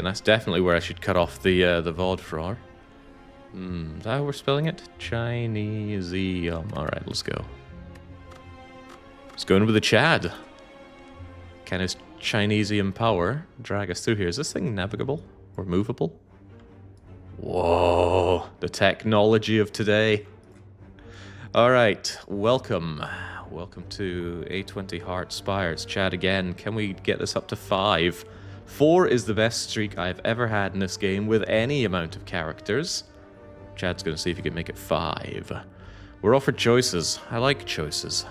and that's definitely where I should cut off the VOD for. Is that how we're spelling it? Chineseum. Alright, let's go. Let's go in with the Chad. Can his Chinesium power drag us through here? Is this thing navigable or movable? Whoa, the technology of today. Alright, welcome. Welcome to A20 Heart Spire. It's Chad again. Can we get this up to 5? 4 is the best streak I've ever had in this game with any amount of characters. Chad's going to see if he can make it 5. We're offered choices. I like choices.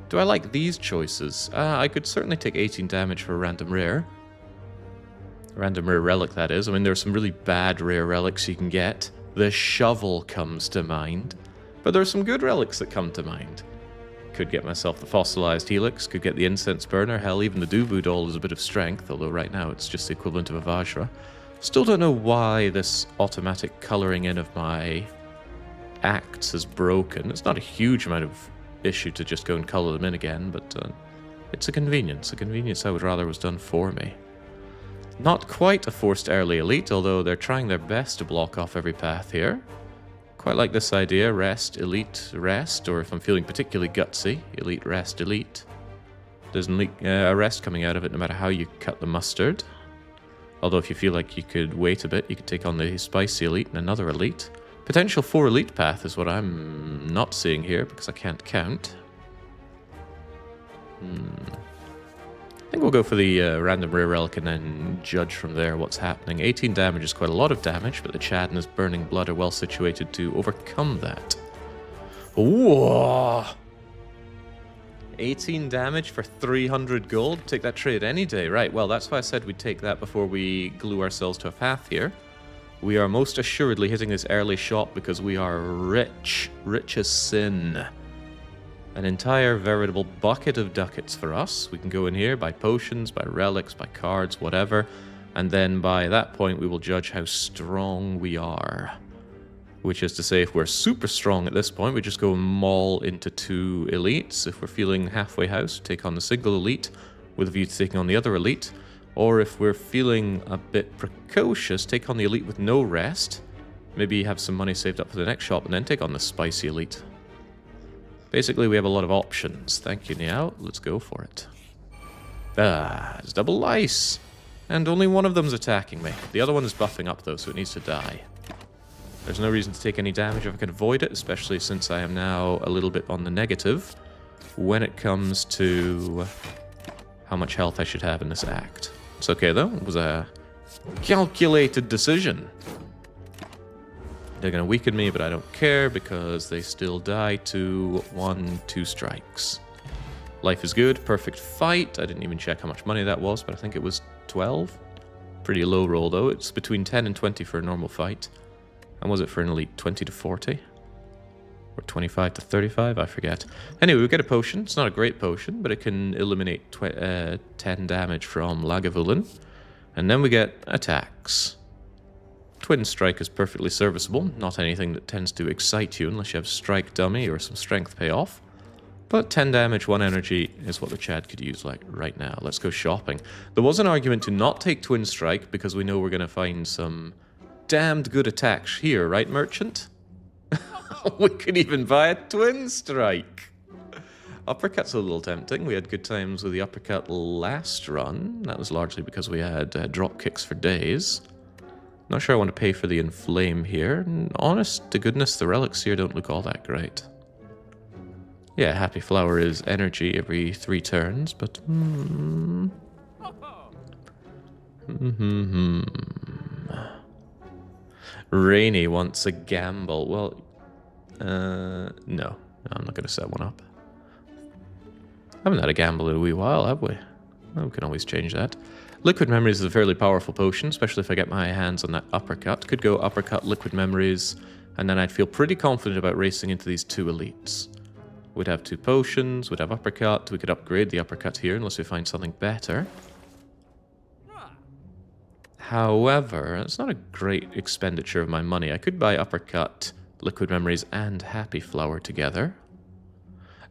Do I like these choices? I could certainly take 18 damage for a random rare. Random rare relic, that is. I mean, there are some really bad rare relics you can get. The shovel comes to mind. But there are some good relics that come to mind. Could get myself the fossilized helix, could get the incense burner, hell, even the Dubu doll is a bit of strength, although right now it's just the equivalent of a Vajra. Still don't know why this automatic colouring in of my acts is broken. It's not a huge amount of issue to just go and colour them in again, but it's a convenience I would rather was done for me. Not quite a forced early elite, although they're trying their best to block off every path here. Quite like this idea, rest, elite, rest, or if I'm feeling particularly gutsy, elite, rest, elite. There's a rest coming out of it no matter how you cut the mustard. Although if you feel like you could wait a bit, you could take on the spicy elite and another elite. Potential 4 elite path is what I'm not seeing here because I can't count. I think we'll go for the random rare relic and then judge from there what's happening. 18 damage is quite a lot of damage, but the Chad and his burning blood are well situated to overcome that. Whoa! 18 damage for 300 gold? Take that trade any day. Right, well, that's why I said we'd take that before we glue ourselves to a path here. We are most assuredly hitting this early shop because we are rich. Rich as sin. An entire veritable bucket of ducats for us. We can go in here, buy potions, buy relics, buy cards, whatever. And then by that point, we will judge how strong we are. Which is to say, if we're super strong at this point, we just go maul into 2 elites. If we're feeling halfway house, take on the single elite with a view to taking on the other elite. Or if we're feeling a bit precocious, take on the elite with no rest. Maybe have some money saved up for the next shop and then take on the spicy elite. Basically, we have a lot of options. Thank you, Niao. Let's go for it. It's double lice. And only one of them's attacking me. The other one is buffing up, though, so it needs to die. There's no reason to take any damage if I can avoid it, especially since I am now a little bit on the negative when it comes to how much health I should have in this act. It's okay, though. It was a calculated decision. They're going to weaken me, but I don't care because they still die to 1-2 strikes. Life is good. Perfect fight. I didn't even check how much money that was, but I think it was 12. Pretty low roll, though. It's between 10 and 20 for a normal fight. And was it for an elite? 20 to 40? Or 25 to 35? I forget. Anyway, we get a potion. It's not a great potion, but it can eliminate 10 damage from Lagavulin. And then we get attacks. Twin Strike is perfectly serviceable. Not anything that tends to excite you unless you have Strike Dummy or some Strength payoff. But 10 damage, 1 energy is what the Chad could use like right now. Let's go shopping. There was an argument to not take Twin Strike because we know we're going to find some damned good attacks here, right, merchant? We could even buy a Twin Strike. Uppercut's a little tempting. We had good times with the uppercut last run. That was largely because we had drop kicks for days. Not sure I want to pay for the Inflame here. And honest to goodness, the relics here don't look all that great. Yeah, Happy Flower is energy every 3 turns, but... Rainy wants a gamble. Well, no. I'm not going to set one up. I haven't had a gamble in a wee while, have we? Well, we can always change that. Liquid Memories is a fairly powerful potion, especially if I get my hands on that uppercut. Could go uppercut, Liquid Memories, and then I'd feel pretty confident about racing into these 2 elites. We'd have 2 potions, we'd have uppercut, we could upgrade the uppercut here unless we find something better. However, it's not a great expenditure of my money. I could buy uppercut, Liquid Memories, and Happy Flower together.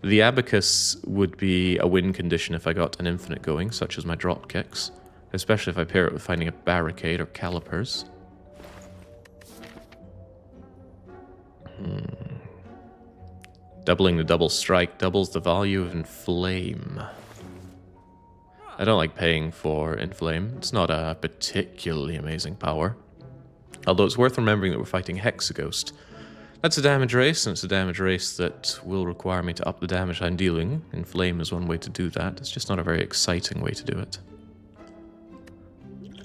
The Abacus would be a win condition if I got an infinite going, such as my drop kicks. Especially if I pair it with finding a barricade or calipers. Doubling the double strike doubles the value of inflame. I don't like paying for inflame. It's not a particularly amazing power. Although it's worth remembering that we're fighting Hexaghost. That's a damage race, and it's a damage race that will require me to up the damage I'm dealing. Inflame is one way to do that. It's just not a very exciting way to do it.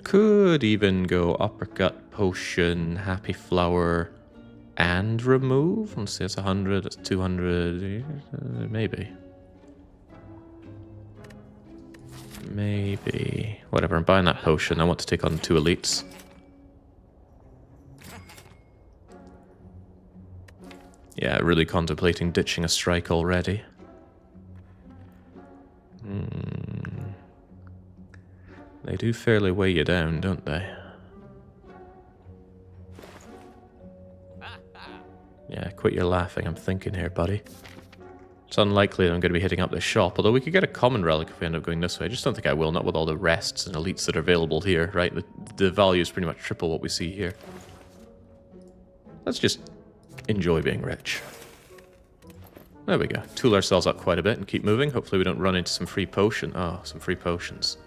Could even go uppercut, potion, happy flower, and remove. Let's see, it's 100, it's 200, maybe. Maybe. Whatever, I'm buying that potion. I want to take on 2 elites. Yeah, really contemplating ditching a strike already. They do fairly weigh you down, don't they? Yeah, quit your laughing. I'm thinking here, buddy. It's unlikely that I'm going to be hitting up this shop, although we could get a common relic if we end up going this way. I just don't think I will, not with all the rests and elites that are available here, right? The value is pretty much triple what we see here. Let's just enjoy being rich. There we go. Tool ourselves up quite a bit and keep moving. Hopefully we don't run into some free potion. Oh, some free potions.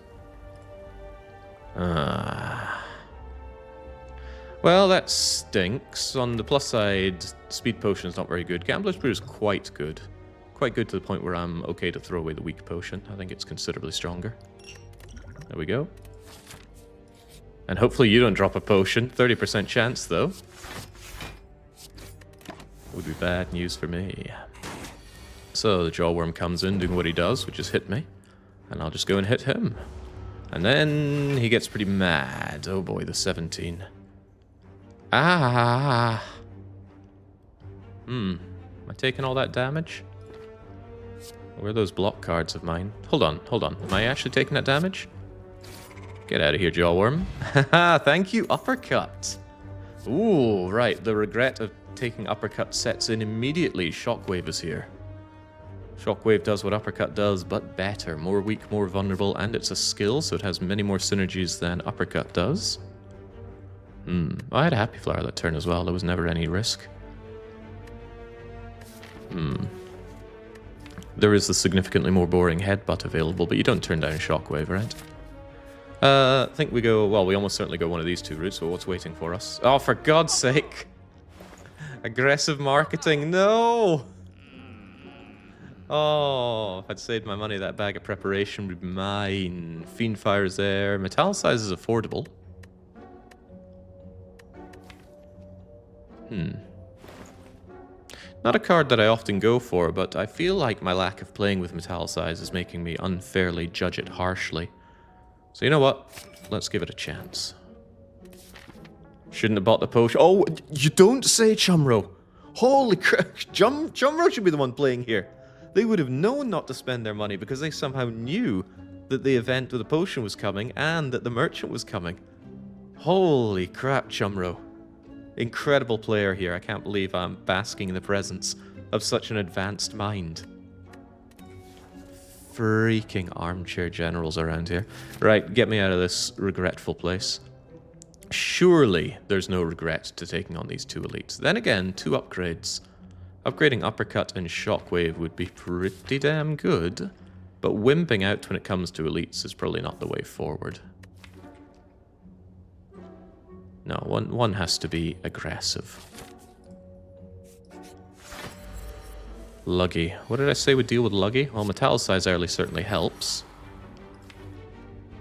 Well, that stinks. On the plus side, speed potion is not very good. Gambler's Brew is quite good. Quite good to the point where I'm okay to throw away the weak potion. I think it's considerably stronger. There we go. And hopefully you don't drop a potion. 30% chance, though. Would be bad news for me. So the Jawworm comes in doing what he does, which is hit me. And I'll just go and hit him. And then he gets pretty mad. Oh boy, the 17. Ah! Am I taking all that damage? Where are those block cards of mine? Hold on, hold on. Am I actually taking that damage? Get out of here, Jawworm. Haha, thank you, uppercut. Ooh, right. The regret of taking uppercut sets in immediately. Shockwave is here. Shockwave does what uppercut does, but better. More weak, more vulnerable, and it's a skill, so it has many more synergies than uppercut does. I had a happy flower that turn as well. There was never any risk. There is the significantly more boring headbutt available, but you don't turn down Shockwave, right? I think we go... Well, we almost certainly go one of these 2 routes, so what's waiting for us? Oh, for God's sake! Aggressive marketing, no! Oh, if I'd saved my money, that bag of preparation would be mine. Fiendfire's there. Metallicize is affordable. Not a card that I often go for, but I feel like my lack of playing with Metallicize is making me unfairly judge it harshly. So you know what? Let's give it a chance. Shouldn't have bought the potion. Oh, you don't say, Chumro. Holy crap. Chumro should be the one playing here. They would have known not to spend their money because they somehow knew that the event with the potion was coming and that the merchant was coming. Holy crap, Chumro. Incredible player here. I can't believe I'm basking in the presence of such an advanced mind. Freaking armchair generals around here. Right, get me out of this regretful place. Surely there's no regret to taking on these 2 elites. Then again, 2 upgrades. Upgrading Uppercut and Shockwave would be pretty damn good, but wimping out when it comes to elites is probably not the way forward. No, one has to be aggressive. Luggy. What did I say would deal with Luggy? Well, Metallicize early certainly helps.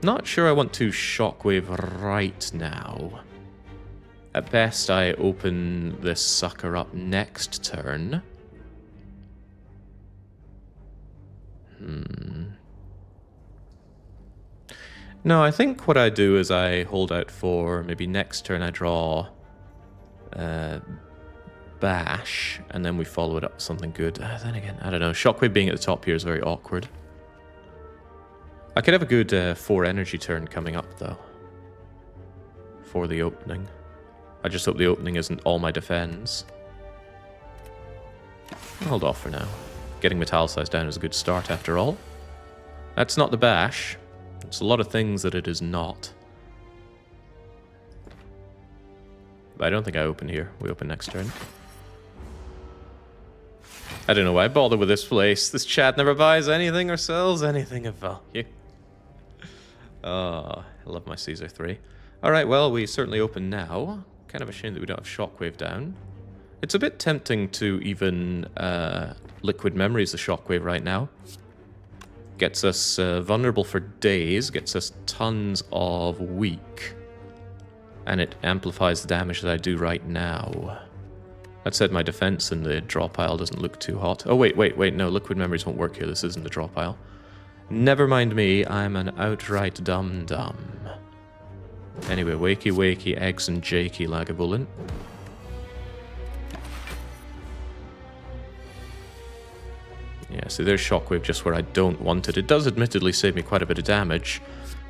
Not sure I want to Shockwave right now. At best, I open this sucker up next turn. No, I think what I do is I hold out for maybe next turn I draw Bash, and then we follow it up with something good. Then again, I don't know. Shockwave being at the top here is very awkward. I could have a good 4 energy turn coming up, though. For the opening. I just hope the opening isn't all my defense. I'll hold off for now. Getting Metallicize down is a good start after all. That's not the Bash. It's a lot of things that it is not. But I don't think I open here. We open next turn. I don't know why I bother with this place. This chat never buys anything or sells anything of value. Oh, I love my Caesar 3. Alright, well, we certainly open now. Kind of a shame that we don't have Shockwave down. It's a bit tempting to even Liquid Memories the Shockwave right now. Gets us vulnerable for days, gets us tons of weak. And it amplifies the damage that I do right now. That said, my defense in the draw pile doesn't look too hot. Oh, wait, no, Liquid Memories won't work here. This isn't the draw pile. Never mind me, I'm an outright dum-dum. Anyway, wakey, eggs and jakey, Lagavulin. Yeah, see, there's Shockwave just where I don't want it. It does admittedly save me quite a bit of damage,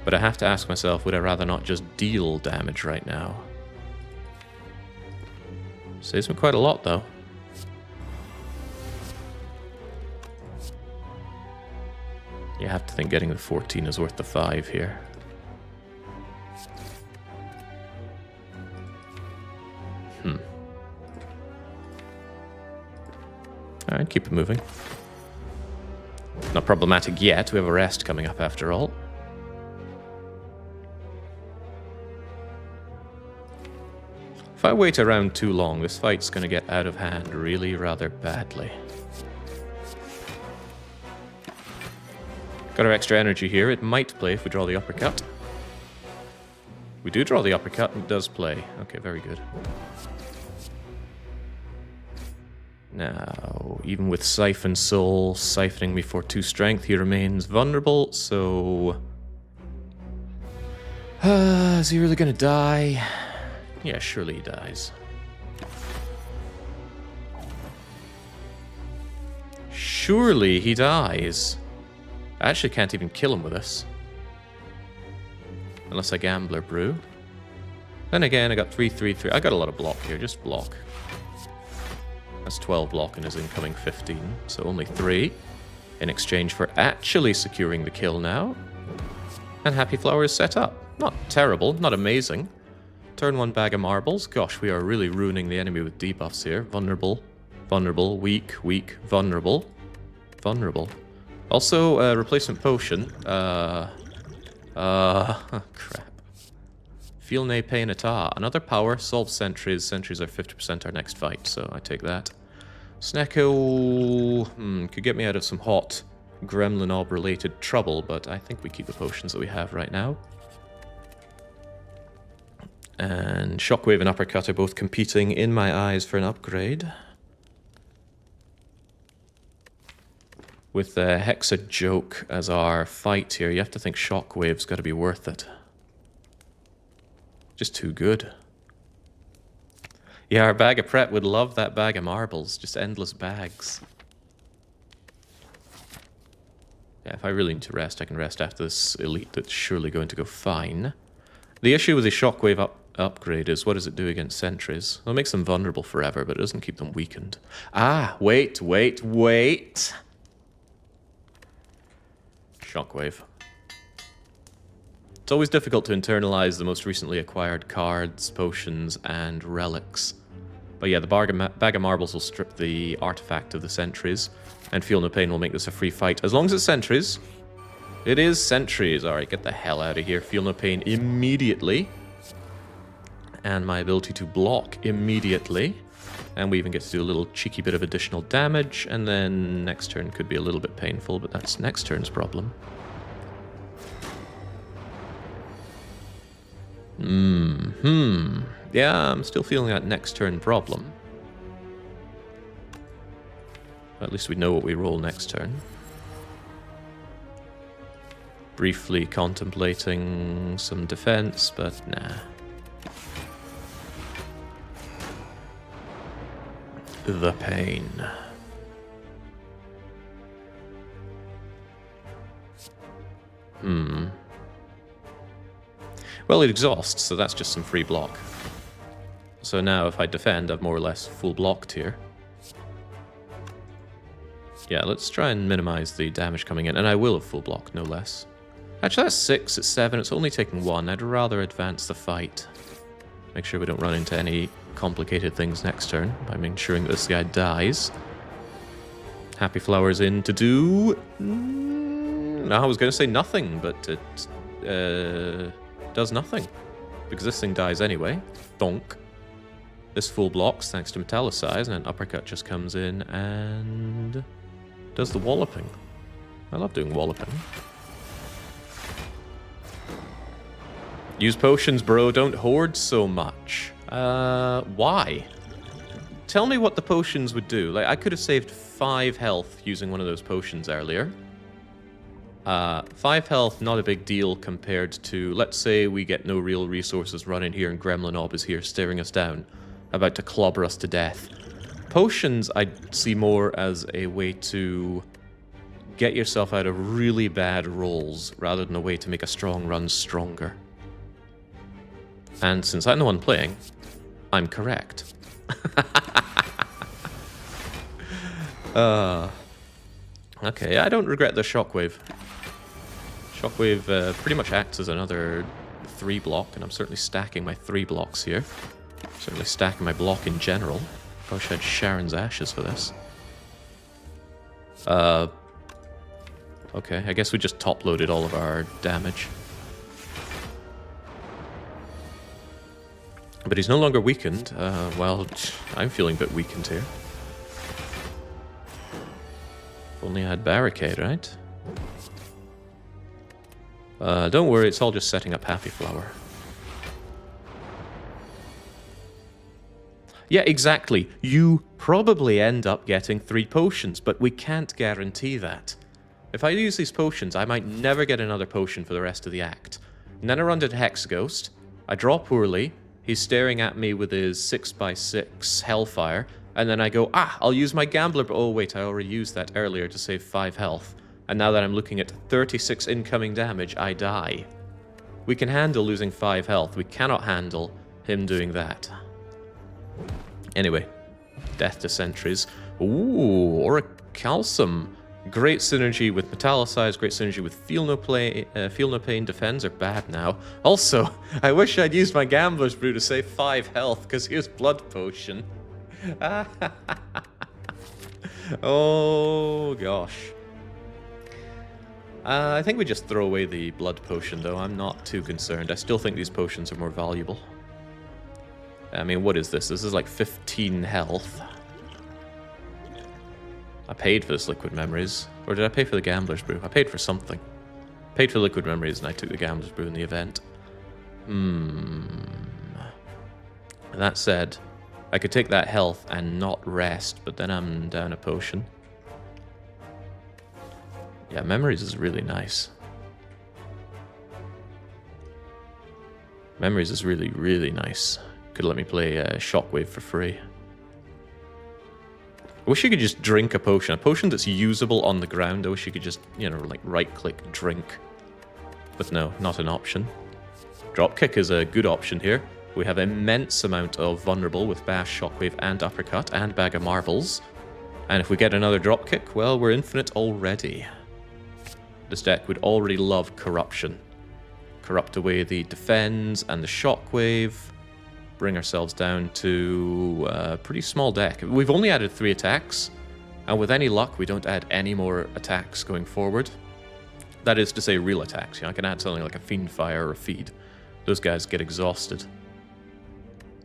but I have to ask myself, would I rather not just deal damage right now? Saves me quite a lot, though. You have to think getting the 14 is worth the 5 here. Alright, keep it moving. Not problematic yet, we have a rest coming up after all. If I wait around too long, this fight's going to get out of hand really rather badly. Got our extra energy here. It might play if we draw the uppercut. We do draw the uppercut and it does play. Okay, very good. Now, even with Siphon Soul siphoning me for 2 strength, he remains vulnerable, so... is he really gonna die? Yeah, surely he dies. Surely he dies. I actually can't even kill him with this. Unless I Gambler Brew. Then again, I got 3/3/3. I got a lot of block here, just block. That's 12 block and his incoming 15, so only 3. In exchange for actually securing the kill now. And Happy Flower is set up. Not terrible, not amazing. Turn 1 bag of marbles. Gosh, we are really ruining the enemy with debuffs here. Vulnerable, vulnerable, weak, vulnerable, vulnerable. Also, replacement potion. Crap. Feel nae pain at all. Another power, solve sentries. Sentries are 50% our next fight, so I take that. Snecko could get me out of some hot Gremlin Orb related trouble, but I think we keep the potions that we have right now. And Shockwave and Uppercut are both competing in my eyes for an upgrade. With the Hexa joke as our fight here, you have to think Shockwave's got to be worth it. Just too good. Yeah, our bag of prep would love that bag of marbles. Just endless bags. Yeah, if I really need to rest, I can rest after this elite that's surely going to go fine. The issue with the Shockwave upgrade is, what does it do against sentries? Well, it makes them vulnerable forever, but it doesn't keep them weakened. Ah, wait. Shockwave. It's always difficult to internalize the most recently acquired cards, potions, and relics. But yeah, the bag of marbles will strip the artifact of the sentries, and Feel No Pain will make this a free fight. As long as it's sentries. It is sentries. Alright, get the hell out of here. Feel No Pain immediately. And my ability to block immediately. And we even get to do a little cheeky bit of additional damage, and then next turn could be a little bit painful, but that's next turn's problem. Yeah, I'm still feeling that next turn problem. At least we know what we roll next turn. Briefly contemplating some defense, but nah. The pain. Well, it exhausts, so that's just some free block. So now if I defend, I've more or less full blocked here. Yeah, let's try and minimize the damage coming in, and I will have full block, no less. Actually, that's 6, it's 7, it's only taking 1. I'd rather advance the fight. Make sure we don't run into any complicated things next turn by ensuring that this guy dies. Happy Flower's in to do... I was going to say nothing, but it does nothing. Because this thing dies anyway. Donk. This full blocks thanks to Metallicize, and an uppercut just comes in and does the walloping. I love doing walloping. Use potions, bro. Don't hoard so much. Why? Tell me what the potions would do. Like, I could have saved 5 health using one of those potions earlier. 5 health, not a big deal compared to, let's say we get no real resources running here and Gremlinob is here staring us down, about to clobber us to death. Potions I see more as a way to get yourself out of really bad rolls rather than a way to make a strong run stronger. And since I'm the one playing, I'm correct. Okay, I don't regret the Shockwave. Shockwave pretty much acts as another 3 block, and I'm certainly stacking my 3 blocks here. Certainly stacking my block in general. Probably should have Sharon's Ashes for this. Okay, I guess we just top-loaded all of our damage. But he's no longer weakened. Well, I'm feeling a bit weakened here. If only I had Barricade, right? Don't worry, it's all just setting up Happy Flower. Yeah, exactly. You probably end up getting 3 potions, but we can't guarantee that. If I use these potions, I might never get another potion for the rest of the act. And then I run into Hexaghost. I draw poorly. He's staring at me with his 6x6 Hellfire. And then I go, I'll use my Gambler. But oh, wait, I already used that earlier to save 5 health. And now that I'm looking at 36 incoming damage, I die. We can handle losing 5 health. We cannot handle him doing that. Anyway, Death to Sentries. Ooh, Orichalcum. Great synergy with Metallicize, great synergy with Feel No Pain. Defends are bad now. Also, I wish I'd used my Gambler's Brew to save 5 health, because here's Blood Potion. Oh, gosh. I think we just throw away the Blood Potion, though. I'm not too concerned. I still think these potions are more valuable. I mean, what is this? This is like 15 health. I paid for this Liquid Memories. Or did I pay for the Gambler's Brew? I paid for something. Paid for Liquid Memories and I took the Gambler's Brew in the event. That said, I could take that health and not rest, but then I'm down a potion. Yeah, Memories is really nice. Memories is really, really nice. Could let me play Shockwave for free. I wish you could just drink a potion that's usable on the ground. I wish you could just, you know, like right-click, drink. But no, not an option. Dropkick is a good option here. We have immense amount of vulnerable with Bash, Shockwave, and Uppercut, and Bag of Marbles. And if we get another Dropkick, well, we're infinite already. This deck would already love Corruption. Corrupt away the Defends and the Shockwave. Bring ourselves down to a pretty small deck. We've only added 3 attacks, and with any luck, we don't add any more attacks going forward. That is to say, real attacks. You know, I can add something like a Fiendfire or a Feed. Those guys get exhausted.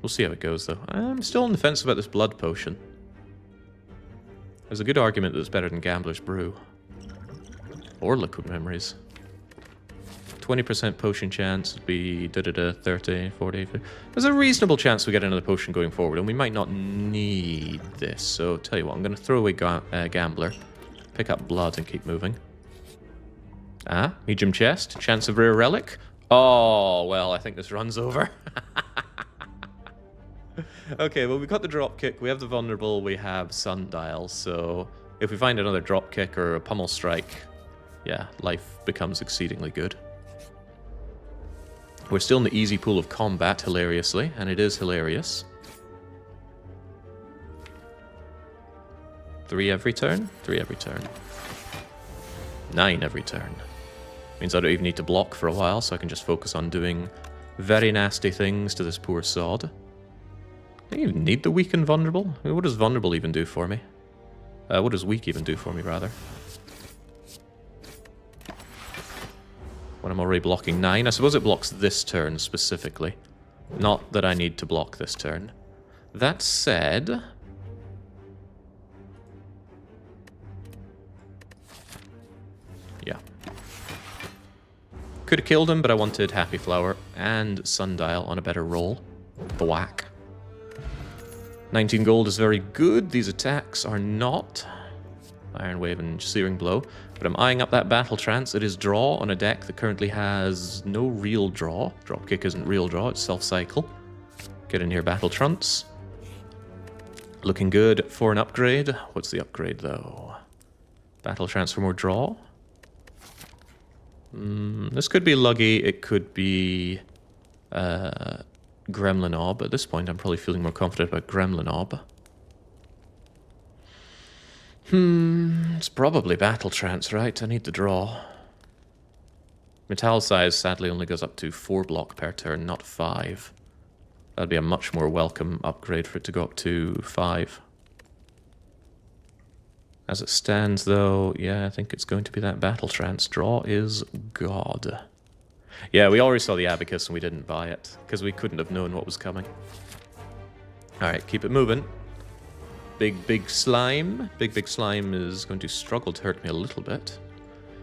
We'll see how it goes, though. I'm still on the fence about this Blood Potion. There's a good argument that it's better than Gambler's Brew. Or Liquid Memories. 20% potion chance would be 30, 40. There's a reasonable chance we get another potion going forward, and we might not need this. So, tell you what, I'm going to throw away Gambler, pick up Blood, and keep moving. Medium chest, chance of rare relic. Oh, well, I think this run's over. Okay, well, we got the Dropkick, we have the Vulnerable, we have Sundial, so if we find another Dropkick or a Pummel Strike, yeah, life becomes exceedingly good. We're still in the easy pool of combat, hilariously, and it is hilarious. 3 every turn? 3 every turn. 9 every turn. Means I don't even need to block for a while, so I can just focus on doing very nasty things to this poor sod. I don't even need the weak and vulnerable. I mean, what does vulnerable even do for me? What does weak even do for me, rather? When I'm already blocking 9. I suppose it blocks this turn specifically. Not that I need to block this turn. That said... yeah. Could have killed him, but I wanted Happy Flower and Sundial on a better roll. Thwack. 19 gold is very good. These attacks are not. Iron Wave and Searing Blow. But I'm eyeing up that Battle Trance. It is draw on a deck that currently has no real draw. Dropkick isn't real draw, it's self-cycle. Get in here, Battle Trance. Looking good for an upgrade. What's the upgrade, though? Battle Trance for more draw. This could be Luggy, it could be Gremlinob. At this point, I'm probably feeling more confident about Gremlinob. It's probably Battle Trance, right? I need the draw. Metal size sadly only goes up to 4 block per turn, not 5. That'd be a much more welcome upgrade for it to go up to 5. As it stands, though, yeah, I think it's going to be that Battle Trance. Draw is God. Yeah, we already saw the Abacus and we didn't buy it, because we couldn't have known what was coming. Alright, keep it moving. Big slime. Big slime is going to struggle to hurt me a little bit.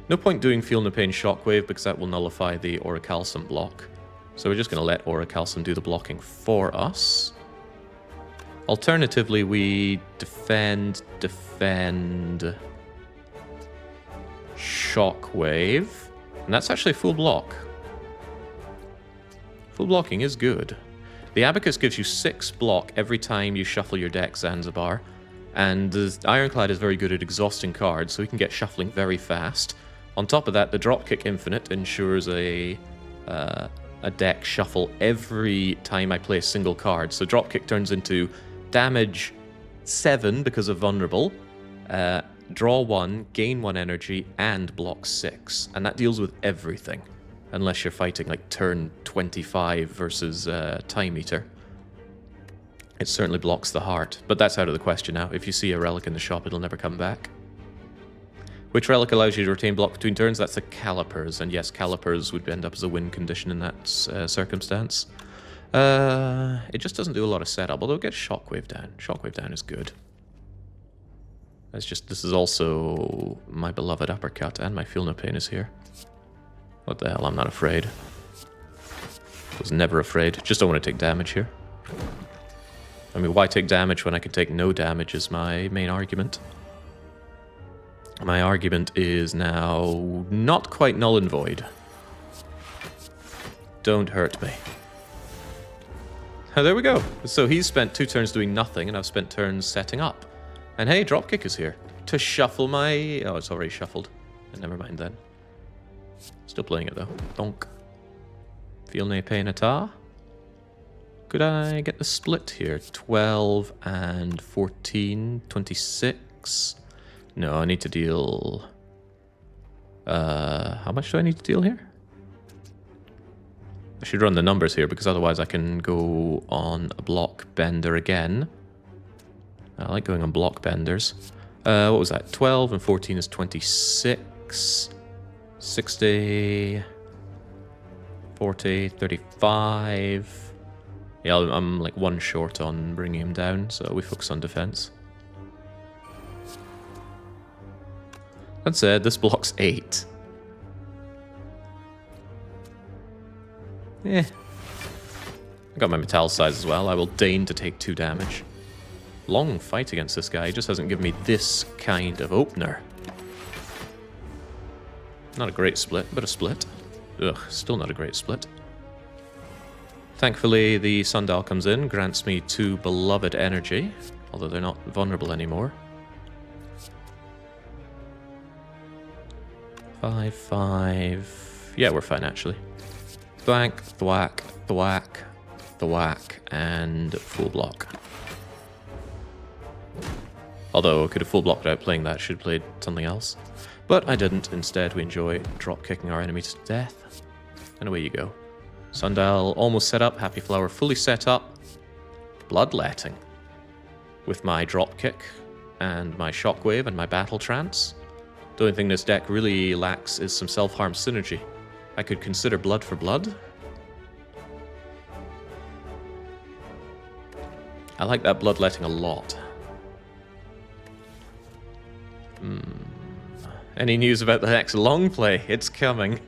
No point doing Feel No Pain Shockwave, because that will nullify the Orichalcum block. So we're just going to let Orichalcum do the blocking for us. Alternatively, we defend, Shockwave, and that's actually full block. Full blocking is good. The Abacus gives you 6 block every time you shuffle your deck, Zanzibar, and the Ironclad is very good at exhausting cards, so we can get shuffling very fast. On top of that, the Dropkick Infinite ensures a deck shuffle every time I play a single card. So Dropkick turns into damage 7 because of Vulnerable, draw 1, gain 1 energy, and block 6. And that deals with everything, unless you're fighting like turn 25 versus Time Eater. It certainly blocks the heart, but that's out of the question now. If you see a relic in the shop, it'll never come back. Which relic allows you to retain block between turns? That's the Calipers, and yes, Calipers would end up as a win condition in that circumstance. It just doesn't do a lot of setup, although it gets Shockwave down. Shockwave down is good. This is also my beloved Uppercut, and my Feel No Pain is here. What the hell, I'm not afraid. Was never afraid, just don't want to take damage here. I mean, why take damage when I could take no damage is my main argument. My argument is now not quite null and void. Don't hurt me. Oh, there we go. So he's spent 2 turns doing nothing, and I've spent turns setting up. And hey, Dropkick is here. To shuffle my... oh, it's already shuffled. Never mind then. Still playing it though. Donk. Feel No Pain Ata. Could I get the split here? 12 and 14, 26. No, I need to deal... how much do I need to deal here? I should run the numbers here, because otherwise I can go on a block bender again. I like going on block benders. What was that? 12 and 14 is 26. 60. 40, 35... yeah, I'm like 1 short on bringing him down, so we focus on defense. That said, this blocks 8. I got my metal size as well. I will deign to take 2 damage. Long fight against this guy. He just hasn't given me this kind of opener. Not a great split, but a split. Ugh, still not a great split. Thankfully, the Sundial comes in, grants me 2 beloved energy, although they're not vulnerable anymore. 5, 5... yeah, we're fine, actually. Thwack, thwack, thwack, thwack, and full block. Although I could have full blocked without playing that, should have played something else. But I didn't. Instead, we enjoy drop-kicking our enemies to death. And away you go. Sundial almost set up. Happy Flower fully set up. Bloodletting. With my dropkick and my shockwave and my battle trance. The only thing this deck really lacks is some self-harm synergy. I could consider blood for blood. I like that bloodletting a lot. Any news about the next long play? It's coming.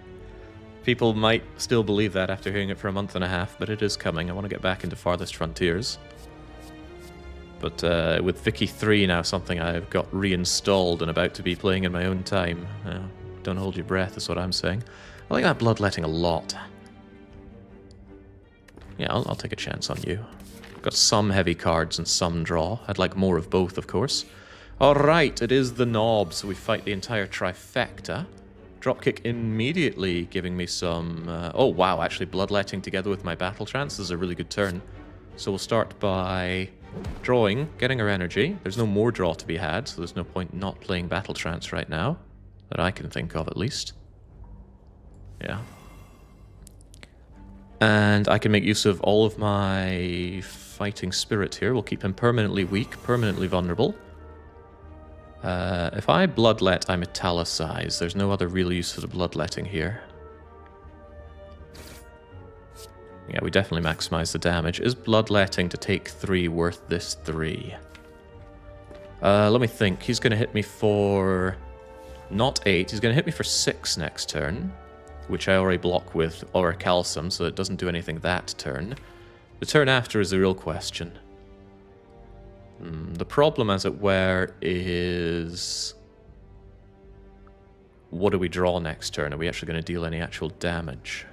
People might still believe that after hearing it for a month and a half, but it is coming. I want to get back into Farthest Frontiers. But with Vicky 3 now something I've got reinstalled and about to be playing in my own time. Don't hold your breath is what I'm saying. I like that bloodletting a lot. Yeah, I'll take a chance on you. Got some heavy cards and some draw. I'd like more of both, of course. Alright, it is the knob, so we fight the entire trifecta. Dropkick immediately giving me some... oh wow, actually bloodletting together with my battle trance is a really good turn. So we'll start by drawing, getting our energy. There's no more draw to be had, so there's no point not playing battle trance right now. That I can think of, at least. Yeah. And I can make use of all of my fighting spirit here. We'll keep him permanently weak, permanently vulnerable. If I bloodlet, I metallicize. There's no other real use for the bloodletting here. Yeah, we definitely maximize the damage. Is bloodletting to take 3 worth this 3? Let me think. He's going to hit me for... not 8. He's going to hit me for 6 next turn, which I already block with Orichalcum, so it doesn't do anything that turn. The turn after is the real question. The problem, as it were, is... what do we draw next turn? Are we actually going to deal any actual damage?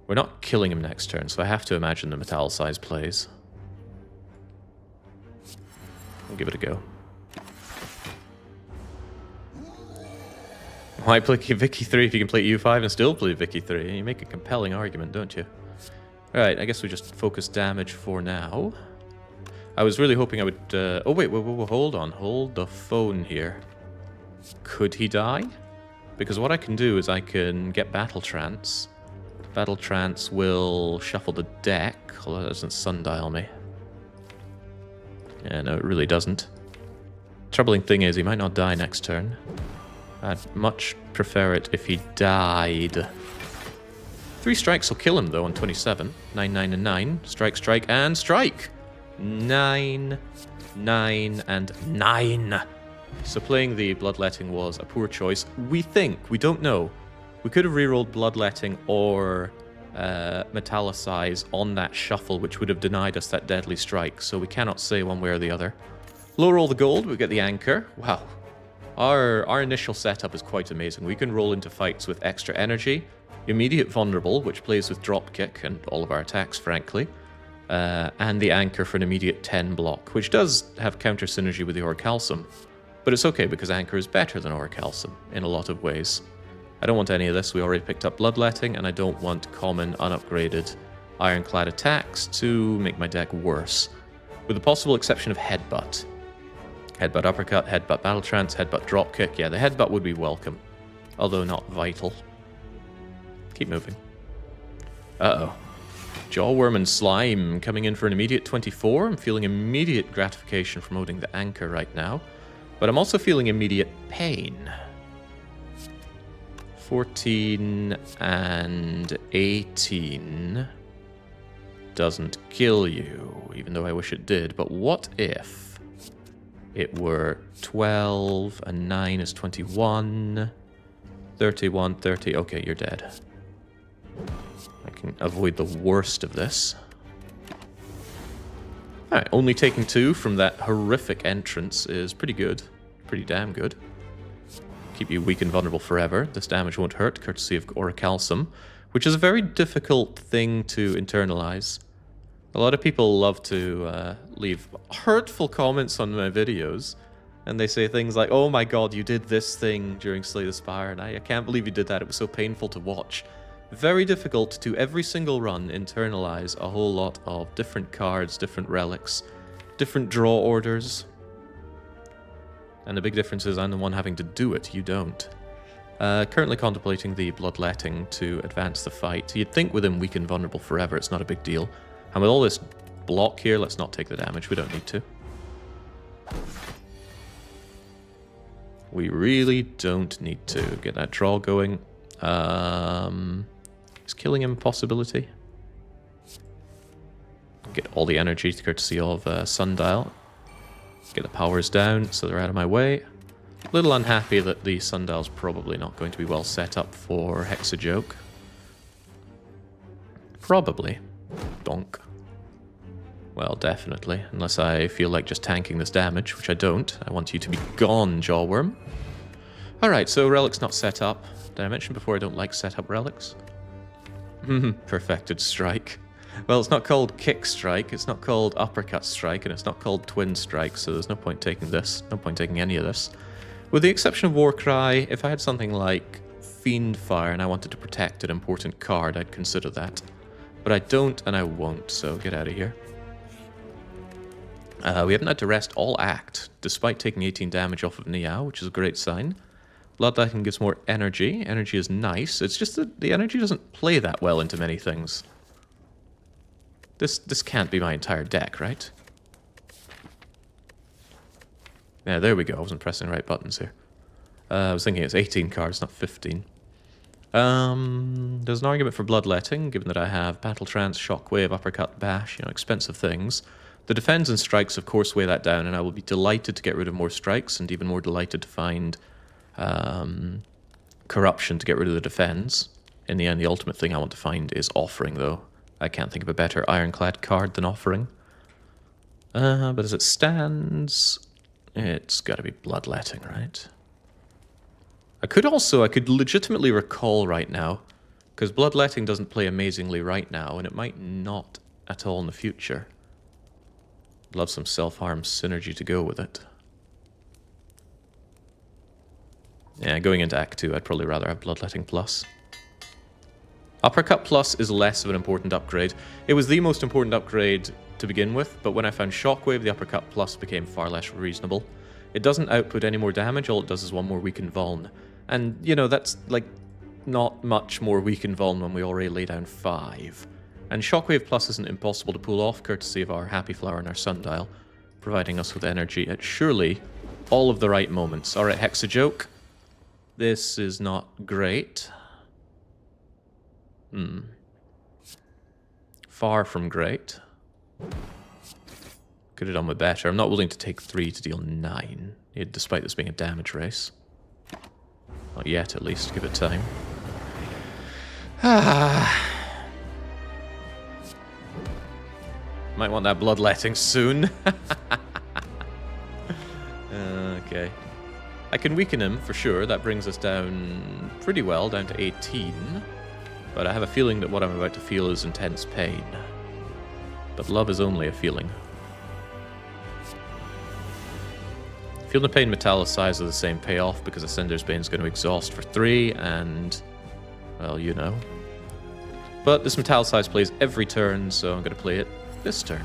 We're not killing him next turn, so I have to imagine the metallicize plays. I'll give it a go. Why play Vicky 3 if you can play U5 and still play Vicky 3? You make a compelling argument, don't you? Alright, I guess we just focus damage for now. I was really hoping I would... oh, wait, hold on. Hold the phone here. Could he die? Because what I can do is I can get Battle Trance. Battle Trance will shuffle the deck, although that doesn't sundial me. Yeah, no, it really doesn't. Troubling thing is, he might not die next turn. I'd much prefer it if he died. 3 strikes will kill him, though, on 27. 9, 9, and 9. Strike, strike, and strike! 9, 9, and 9. So playing the Bloodletting was a poor choice. We think. We don't know. We could have rerolled Bloodletting or Metallicize on that shuffle, which would have denied us that deadly strike, so we cannot say one way or the other. Low roll the gold, we get the anchor. Wow. Our initial setup is quite amazing. We can roll into fights with extra energy, immediate vulnerable, which plays with dropkick and all of our attacks, frankly, and the anchor for an immediate 10 block, which does have counter synergy with the Orichalcum. But it's okay because anchor is better than Orichalcum in a lot of ways. I don't want any of this. We already picked up Bloodletting, and I don't want common, unupgraded Ironclad attacks to make my deck worse. With the possible exception of Headbutt. Headbutt Uppercut, Headbutt Battle Trance, Headbutt Dropkick. Yeah, the Headbutt would be welcome, although not vital. Keep moving. Uh-oh. Jawworm and Slime coming in for an immediate 24. I'm feeling immediate gratification from holding the anchor right now, but I'm also feeling immediate pain. 14 and 18 doesn't kill you, even though I wish it did. But what if it were 12 and 9 is 21, 31, 30. Okay, you're dead. I can avoid the worst of this. Alright, only taking 2 from that horrific entrance is pretty good. Pretty damn good. Keep you weak and vulnerable forever. This damage won't hurt, courtesy of Orichalcum, which is a very difficult thing to internalize. A lot of people love to leave hurtful comments on my videos, and they say things like, "Oh my god, you did this thing during Slay the Spire, and I can't believe you did that, it was so painful to watch." Very difficult to every single run internalize a whole lot of different cards, different relics, different draw orders. And the big difference is I'm the one having to do it, you don't. Currently contemplating the bloodletting to advance the fight. You'd think with him weak and vulnerable forever, it's not a big deal. And with all this block here, let's not take the damage, we don't need to. We really don't need to. Get that draw going. Is killing him a possibility? Get all the energy courtesy of Sundial. Get the powers down so they're out of my way. A little unhappy that the Sundial's probably not going to be well set up for Hexaghost. Probably. Donk. Well, definitely. Unless I feel like just tanking this damage, which I don't. I want you to be gone, Jawworm. Alright, so Relic's not set up. Did I mention before I don't like setup relics? Perfected Strike. Well, it's not called Kick Strike, it's not called Uppercut Strike, and it's not called Twin Strike, so there's no point taking this. No point taking any of this. With the exception of Warcry, if I had something like Fiend Fire and I wanted to protect an important card, I'd consider that. But I don't and I won't, so get out of here. We haven't had to rest all act, despite taking 18 damage off of Niao, which is a great sign. Bloodletting gives more energy. Energy is nice. It's just that the energy doesn't play that well into many things. This can't be my entire deck, right? Yeah, there we go. I wasn't pressing the right buttons here. I was thinking it's 18 cards, not 15. There's an argument for Bloodletting, given that I have Battle Trance, Shockwave, Uppercut, Bash, expensive things. The defense and strikes, of course, weigh that down, and I will be delighted to get rid of more strikes, and even more delighted to find corruption to get rid of the defense. In the end, the ultimate thing I want to find is Offering, though. I can't think of a better Ironclad card than Offering. But as it stands, it's got to be Bloodletting, right? I could legitimately recall right now, because Bloodletting doesn't play amazingly right now, and it might not at all in the future. I'd love some self-harm synergy to go with it. Yeah, going into Act 2, I'd probably rather have Bloodletting Plus. Uppercut Plus is less of an important upgrade. It was the most important upgrade to begin with, but when I found Shockwave, the Uppercut Plus became far less reasonable. It doesn't output any more damage, all it does is one more weakened vuln. And, that's, not much more weakened vuln when we already lay down 5. And Shockwave Plus isn't impossible to pull off, courtesy of our Happy Flower and our Sundial, providing us with energy at surely all of the right moments. Alright, Hexaghost. This is not great. Far from great. Could have done with better. I'm not willing to take 3 to deal 9, despite this being a damage race. Not yet, at least. Give it time. Might want that Bloodletting soon. Okay. I can weaken him, for sure. That brings us down pretty well, down to 18. But I have a feeling that what I'm about to feel is intense pain. But love is only a feeling. Field of Pain, Metallicize are the same payoff because Ascender's Bane is going to exhaust for 3, and, well, But this Metallicize plays every turn, so I'm going to play it this turn.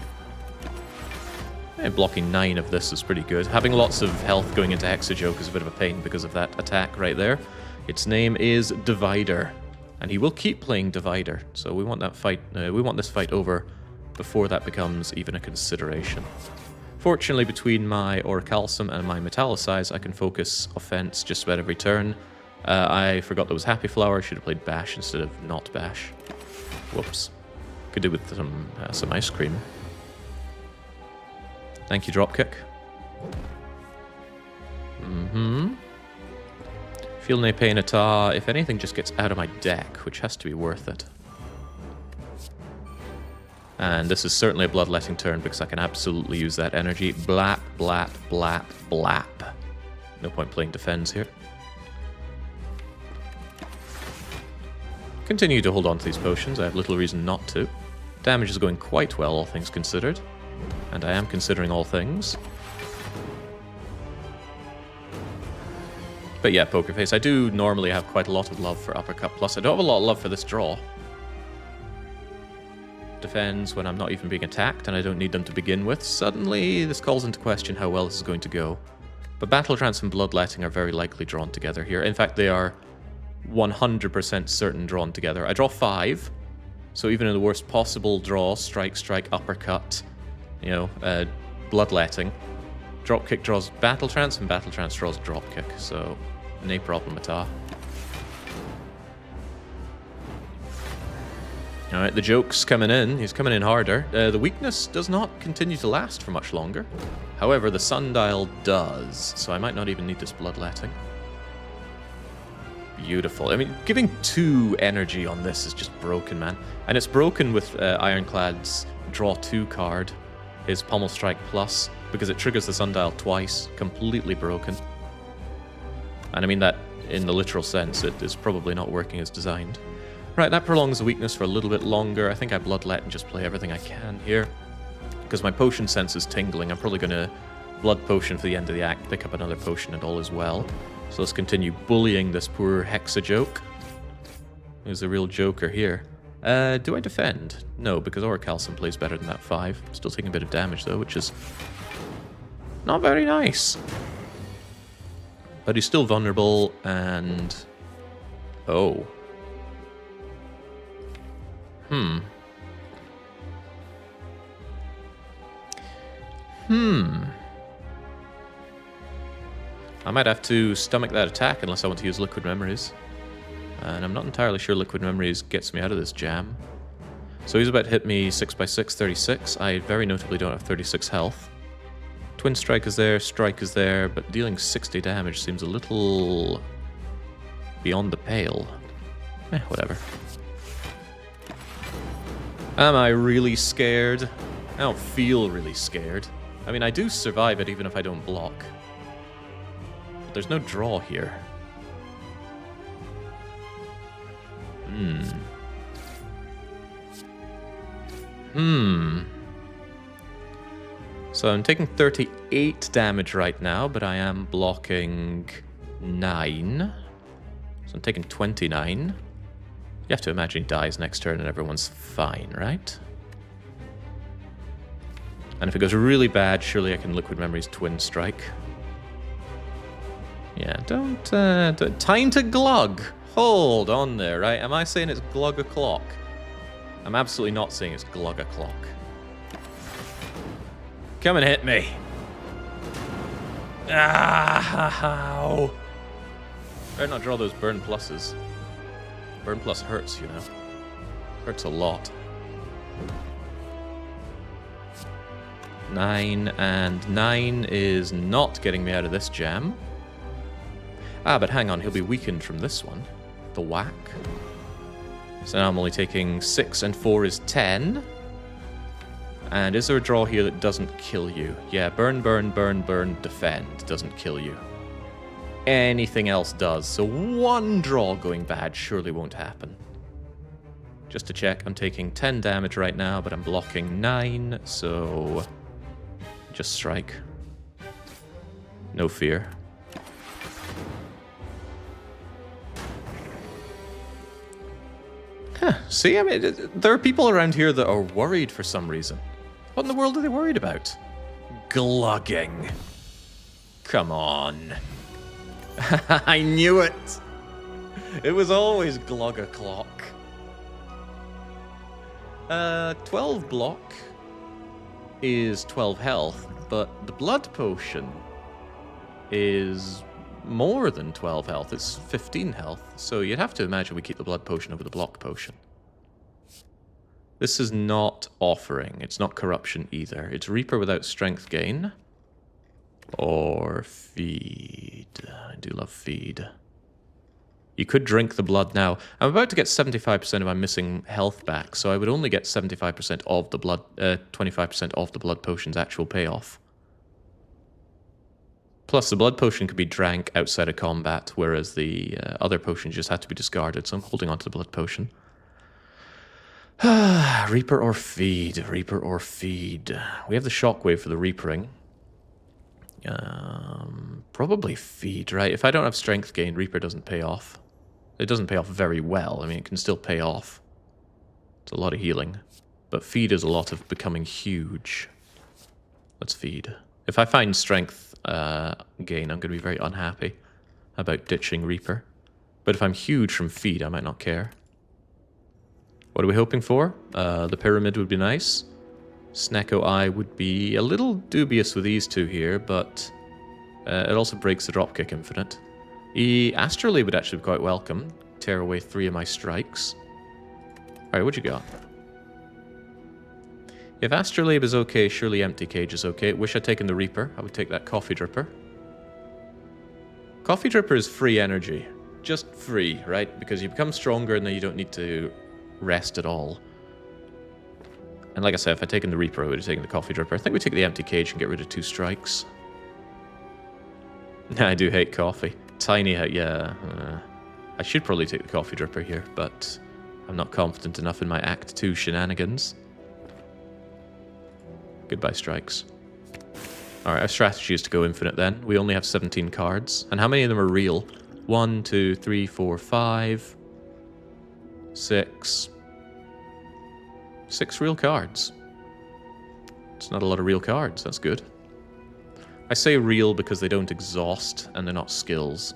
And blocking 9 of this is pretty good. Having lots of health going into Hexaghost is a bit of a pain because of that attack right there. Its name is Divider, and he will keep playing Divider, so we want that fight. We want this fight over before that becomes even a consideration. Fortunately, between my Orichalcum and my Metallicize, I can focus offense just about every turn. I forgot there was Happy Flower. I should have played Bash instead of not Bash. Whoops. Could do with some ice cream. Thank you, Dropkick. Feel no pain at all. If anything just gets out of my deck, which has to be worth it. And this is certainly a Bloodletting turn because I can absolutely use that energy. Blap, blap, blap, blap. No point playing defense here. Continue to hold on to these potions. I have little reason not to. Damage is going quite well, all things considered. And I am considering all things. But yeah, Poker Face, I do normally have quite a lot of love for Uppercut Plus. I don't have a lot of love for this draw. Defends when I'm not even being attacked and I don't need them to begin with. Suddenly, this calls into question how well this is going to go. But Battle Trance and Bloodletting are very likely drawn together here. In fact, they are 100% certain drawn together. I draw 5, so even in the worst possible draw, strike, strike, uppercut, you know, Bloodletting, Dropkick draws Battle Trance, and Battle Trance draws Dropkick, so no problem at all. Alright, the joke's coming in. He's coming in harder. The weakness does not continue to last for much longer. However, the sundial does, so I might not even need this bloodletting. Beautiful. I mean, giving 2 energy on this is just broken, man. And it's broken with Ironclad's Draw 2 card, his Pommel Strike Plus, because it triggers the sundial twice. Completely broken. And I mean that in the literal sense. It is probably not working as designed. Right, that prolongs the weakness for a little bit longer. I think I bloodlet and just play everything I can here. Because my potion sense is tingling. I'm probably going to blood potion for the end of the act, pick up another potion and all as well. So let's continue bullying this poor Hexajoke. Who's the real joker here. Do I defend? No, because Orichalcum plays better than that 5. Still taking a bit of damage though, which is not very nice. But he's still vulnerable and... oh. I might have to stomach that attack unless I want to use Liquid Memories. And I'm not entirely sure Liquid Memories gets me out of this jam. So he's about to hit me 6x6, 36. I very notably don't have 36 health. Twin Strike is there, but dealing 60 damage seems a little beyond the pale. Whatever. Am I really scared? I don't feel really scared. I mean, I do survive it even if I don't block. But there's no draw here. So I'm taking 38 damage right now, but I am blocking 9. So I'm taking 29. You have to imagine he dies next turn and everyone's fine, right? And if it goes really bad, surely I can Liquid Memories Twin Strike. Yeah, don't time to glug. Hold on there, right? Am I saying it's glug o'clock? I'm absolutely not saying it's glug o'clock. Come and hit me. Ow. Better not draw those burn pluses. Burn plus hurts, you know. Hurts a lot. 9, and 9 is not getting me out of this jam. Ah, but hang on, he'll be weakened from this one. The whack. So now I'm only taking 6, and 4 is 10. And is there a draw here that doesn't kill you? Yeah, burn, burn, burn, burn, defend doesn't kill you. Anything else does, so one draw going bad surely won't happen. Just to check, I'm taking 10 damage right now, but I'm blocking 9, so just strike. No fear. Huh, see, I mean, there are people around here that are worried for some reason. What in the world are they worried about? Glugging. Come on. I knew it! It was always glug o'clock. 12 block is 12 health, but the blood potion is more than 12 health. It's 15 health, so you'd have to imagine we keep the blood potion over the block potion. This is not offering. It's not corruption either. It's Reaper without strength gain. Or feed. I do love feed. You could drink the blood now. I'm about to get 75% of my missing health back, so I would only get 75% of the blood, 25% of the blood potion's actual payoff. Plus, the blood potion could be drank outside of combat, whereas the other potions just had to be discarded, so I'm holding on to the blood potion. Reaper or feed, Reaper or feed. We have the shockwave for the Reapering. Probably feed, right? If I don't have strength gain, Reaper doesn't pay off. It doesn't pay off very well. I mean, it can still pay off. It's a lot of healing. But feed is a lot of becoming huge. Let's feed. If I find strength gain, I'm going to be very unhappy about ditching Reaper. But if I'm huge from feed, I might not care. What are we hoping for? The pyramid would be nice. Snecko Eye would be a little dubious with these two here, but it also breaks the dropkick infinite. Astrolabe would actually be quite welcome. Tear away 3 of my strikes. Alright, what you got? If Astrolabe is okay, surely Empty Cage is okay. Wish I'd taken the Reaper. I would take that Coffee Dripper. Coffee Dripper is free energy. Just free, right? Because you become stronger and then you don't need to rest at all. And like I said, if I'd taken the Reaper, I would have taken the Coffee Dripper. I think we take the Empty Cage and get rid of 2 strikes. I do hate coffee. Tiny, yeah. I should probably take the Coffee Dripper here, but I'm not confident enough in my Act 2 shenanigans. Goodbye, strikes. Alright, our strategy is to go infinite then. We only have 17 cards. And how many of them are real? 1, 2, 3, 4, 5, 6. 6 real cards. It's not a lot of real cards, that's good. I say real because they don't exhaust and they're not skills.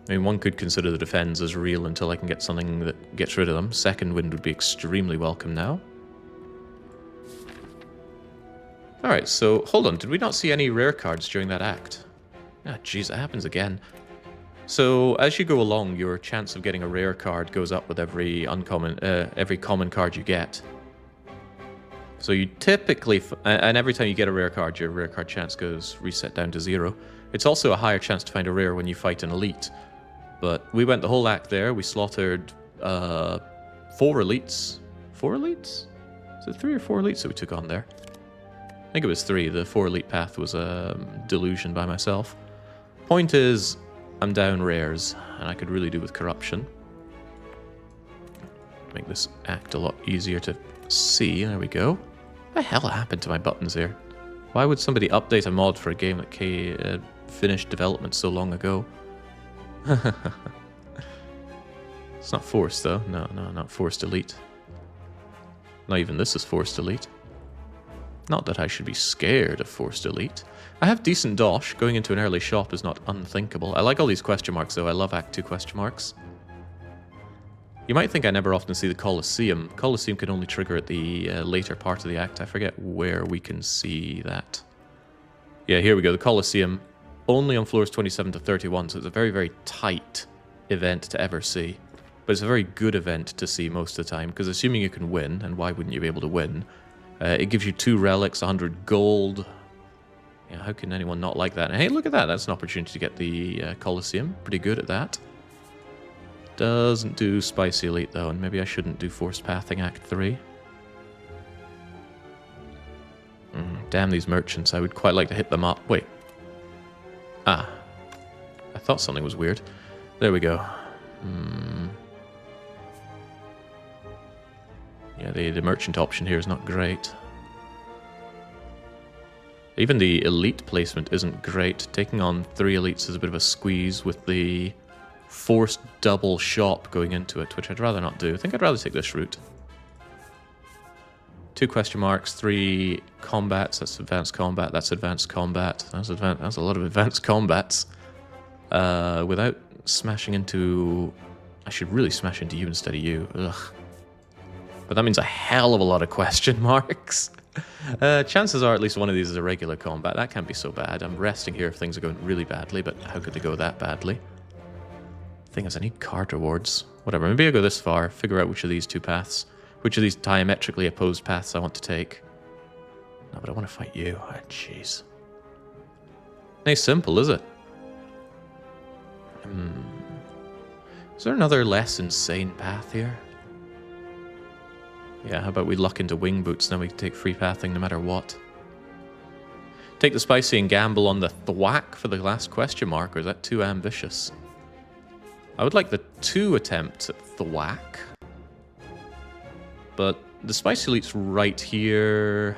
I mean, one could consider the defense as real until I can get something that gets rid of them. Second wind would be extremely welcome now. Alright, so hold on, did we not see any rare cards during that act? Ah, jeez, that happens again. So as you go along, your chance of getting a rare card goes up with every common card you get. So you typically, and every time you get a rare card, your rare card chance goes reset down to 0. It's also a higher chance to find a rare when you fight an elite. But we went the whole act there. We slaughtered 4 elites. 4 elites? Is it 3 or 4 elites that we took on there? I think it was 3. The 4 elite path was a delusion by myself. Point is, I'm down rares, and I could really do with corruption. Make this act a lot easier to see. There we go. What the hell happened to my buttons here? Why would somebody update a mod for a game that finished development so long ago? It's not forced though. No, not forced elite. Not even this is forced elite. Not that I should be scared of forced elite. I have decent dosh. Going into an early shop is not unthinkable. I like all these question marks though. I love Act 2 question marks. You might think I never often see the Colosseum. Colosseum can only trigger at the later part of the act. I forget where we can see that. Yeah, here we go. The Colosseum, only on floors 27 to 31, so it's a very, very tight event to ever see. But it's a very good event to see most of the time, because assuming you can win, and why wouldn't you be able to win, it gives you 2 relics, 100 gold. Yeah, how can anyone not like that? And hey, look at that. That's an opportunity to get the Colosseum. Pretty good at that. Doesn't do Spicy Elite, though, and maybe I shouldn't do Forced Pathing Act 3. Damn these merchants, I would quite like to hit them up. Wait. Ah. I thought something was weird. There we go. Yeah, the merchant option here is not great. Even the elite placement isn't great. Taking on 3 elites is a bit of a squeeze with the forced double shop going into it, which I'd rather not do. I think I'd rather take this route. 2 question marks, 3 combats. That's advanced combat. That's advanced combat. That's a lot of advanced combats. Without smashing into... I should really smash into you instead of you. Ugh. But that means a hell of a lot of question marks. Chances are at least one of these is a regular combat. That can't be so bad. I'm resting here if things are going really badly, but how could they go that badly? Thing is, I need card rewards. Whatever, maybe I'll go this far, figure out which of these 2 paths, which of these diametrically opposed paths I want to take. No, but I want to fight you. Oh, jeez. Ain't simple, is it? Is there another less insane path here? Yeah, how about we luck into wing boots, then we can take free pathing no matter what. Take the spicy and gamble on the thwack for the last question mark, or is that too ambitious? I would like the 2 attempts at thwack. But the Spicy Elite's right here.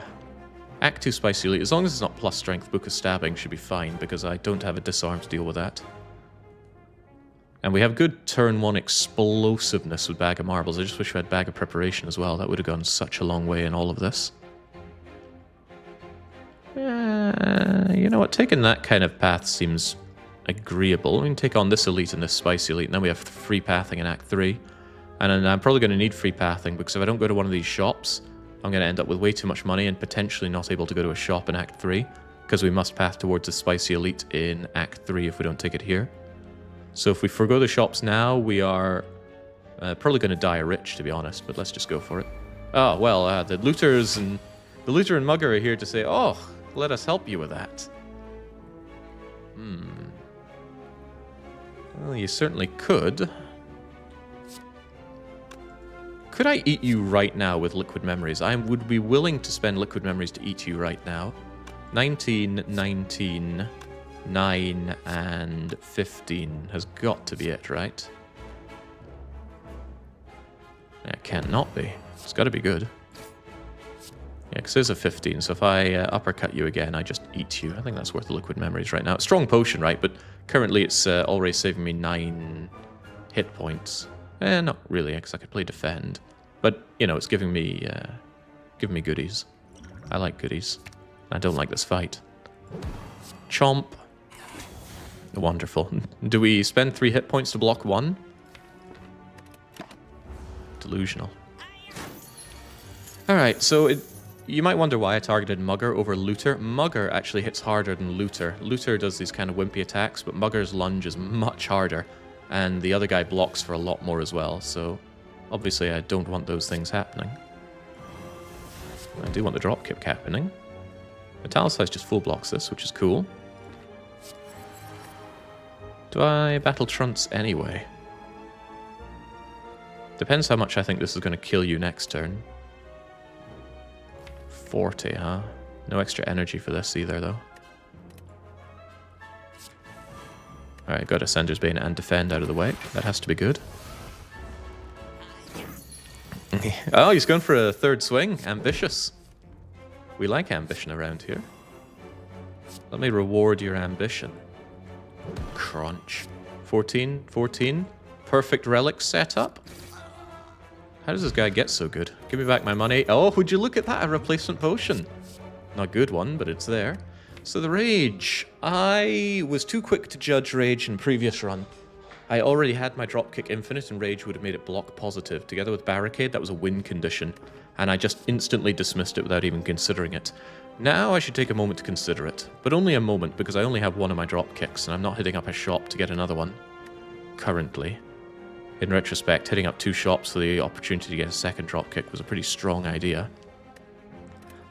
Act 2 Spicy Elite, as long as it's not plus strength, Book of Stabbing should be fine, because I don't have a disarm to deal with that. And we have good turn 1 explosiveness with Bag of Marbles. I just wish we had Bag of Preparation as well. That would have gone such a long way in all of this. You know what? Taking that kind of path seems agreeable. We can take on this elite and this spicy elite, and then we have free pathing in Act 3. And then I'm probably going to need free pathing, because if I don't go to one of these shops, I'm going to end up with way too much money and potentially not able to go to a shop in Act 3, because we must path towards the spicy elite in Act 3 if we don't take it here. So if we forgo the shops now, we are probably going to die rich, to be honest, but let's just go for it. Oh, well, the looter and mugger are here to say, oh, let us help you with that. Well, you certainly could. Could I eat you right now with liquid memories? I would be willing to spend liquid memories to eat you right now. 19, 19, 9, and 15 has got to be it, right? It cannot be. It's got to be good. Yeah, because there's a 15, so if I uppercut you again, I just eat you. I think that's worth the liquid memories right now. Strong potion, right? But currently it's already saving me 9 hit points. Not really, because I could play defend. But, you know, it's giving me goodies. I like goodies. I don't like this fight. Chomp. Wonderful. Do we spend 3 hit points to block 1? Delusional. Alright, so you might wonder why I targeted Mugger over Looter. Mugger actually hits harder than Looter. Looter does these kind of wimpy attacks, but Mugger's lunge is much harder. And the other guy blocks for a lot more as well, so obviously I don't want those things happening. I do want the dropkick happening. Metallicize just full blocks this, which is cool. Do I battle Trunts anyway? Depends how much I think this is going to kill you next turn. 40, huh? No extra energy for this either, though. Alright, got Ascender's Bane and Defend out of the way. That has to be good. Oh, he's going for a third swing. Ambitious. We like ambition around here. Let me reward your ambition. Crunch. 14, 14. Perfect relic setup. How does this guy get so good? Give me back my money. Oh, would you look at that? A replacement potion. Not a good one, but it's there. So the Rage. I was too quick to judge Rage in previous run. I already had my Dropkick Infinite, and Rage would have made it block positive. Together with Barricade, that was a win condition. And I just instantly dismissed it without even considering it. Now I should take a moment to consider it. But only a moment, because I only have one of my Dropkicks, and I'm not hitting up a shop to get another one. Currently. In retrospect, hitting up 2 shops for the opportunity to get a second dropkick was a pretty strong idea.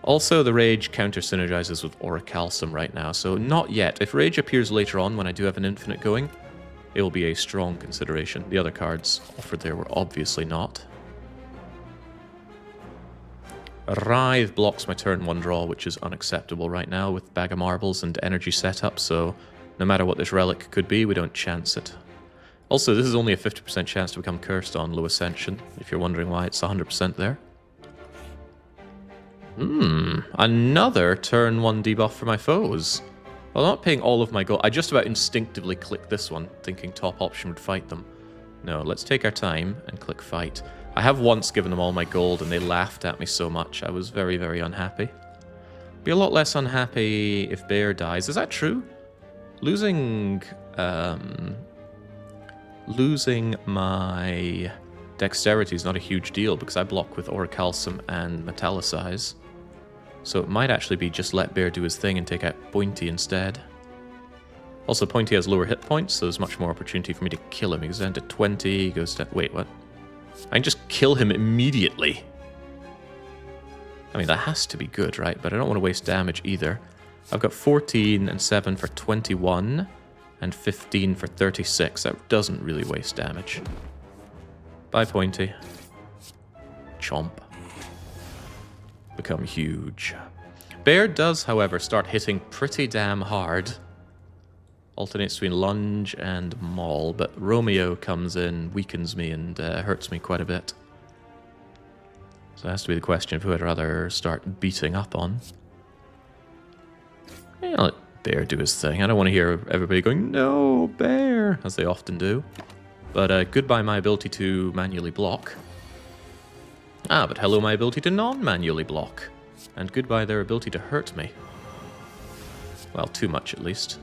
Also, the Rage counter-synergizes with Orichalcum right now, so not yet. If Rage appears later on when I do have an infinite going, it will be a strong consideration. The other cards offered there were obviously not. Writhe blocks my turn 1 draw, which is unacceptable right now with Bag of Marbles and energy setup, so no matter what this relic could be, we don't chance it. Also, this is only a 50% chance to become cursed on low ascension, if you're wondering why it's 100% there. Another turn 1 debuff for my foes. Well, I'm not paying all of my gold. I just about instinctively clicked this one, thinking top option would fight them. No, let's take our time and click fight. I have once given them all my gold and they laughed at me so much. I was very, very unhappy. Be a lot less unhappy if Bear dies. Is that true? Losing my dexterity is not a huge deal because I block with Orichalcum and Metallicize. So it might actually be just let Bear do his thing and take out Pointy instead. Also, Pointy has lower hit points, so there's much more opportunity for me to kill him. He goes down to 20, he goes to... Wait, what? I can just kill him immediately. I mean, that has to be good, right? But I don't want to waste damage either. I've got 14 and 7 for 21. And 15 for 36. That doesn't really waste damage. Bye, Pointy. Chomp. Become huge. Bear does, however, start hitting pretty damn hard. Alternates between lunge and maul, but Romeo comes in, weakens me, and hurts me quite a bit. So it has to be the question of who I'd rather start beating up on. Yeah, let Bear do his thing. I don't want to hear everybody going, no, Bear, as they often do. But goodbye my ability to manually block. Ah, but hello my ability to non-manually block. And goodbye their ability to hurt me. Well, too much at least.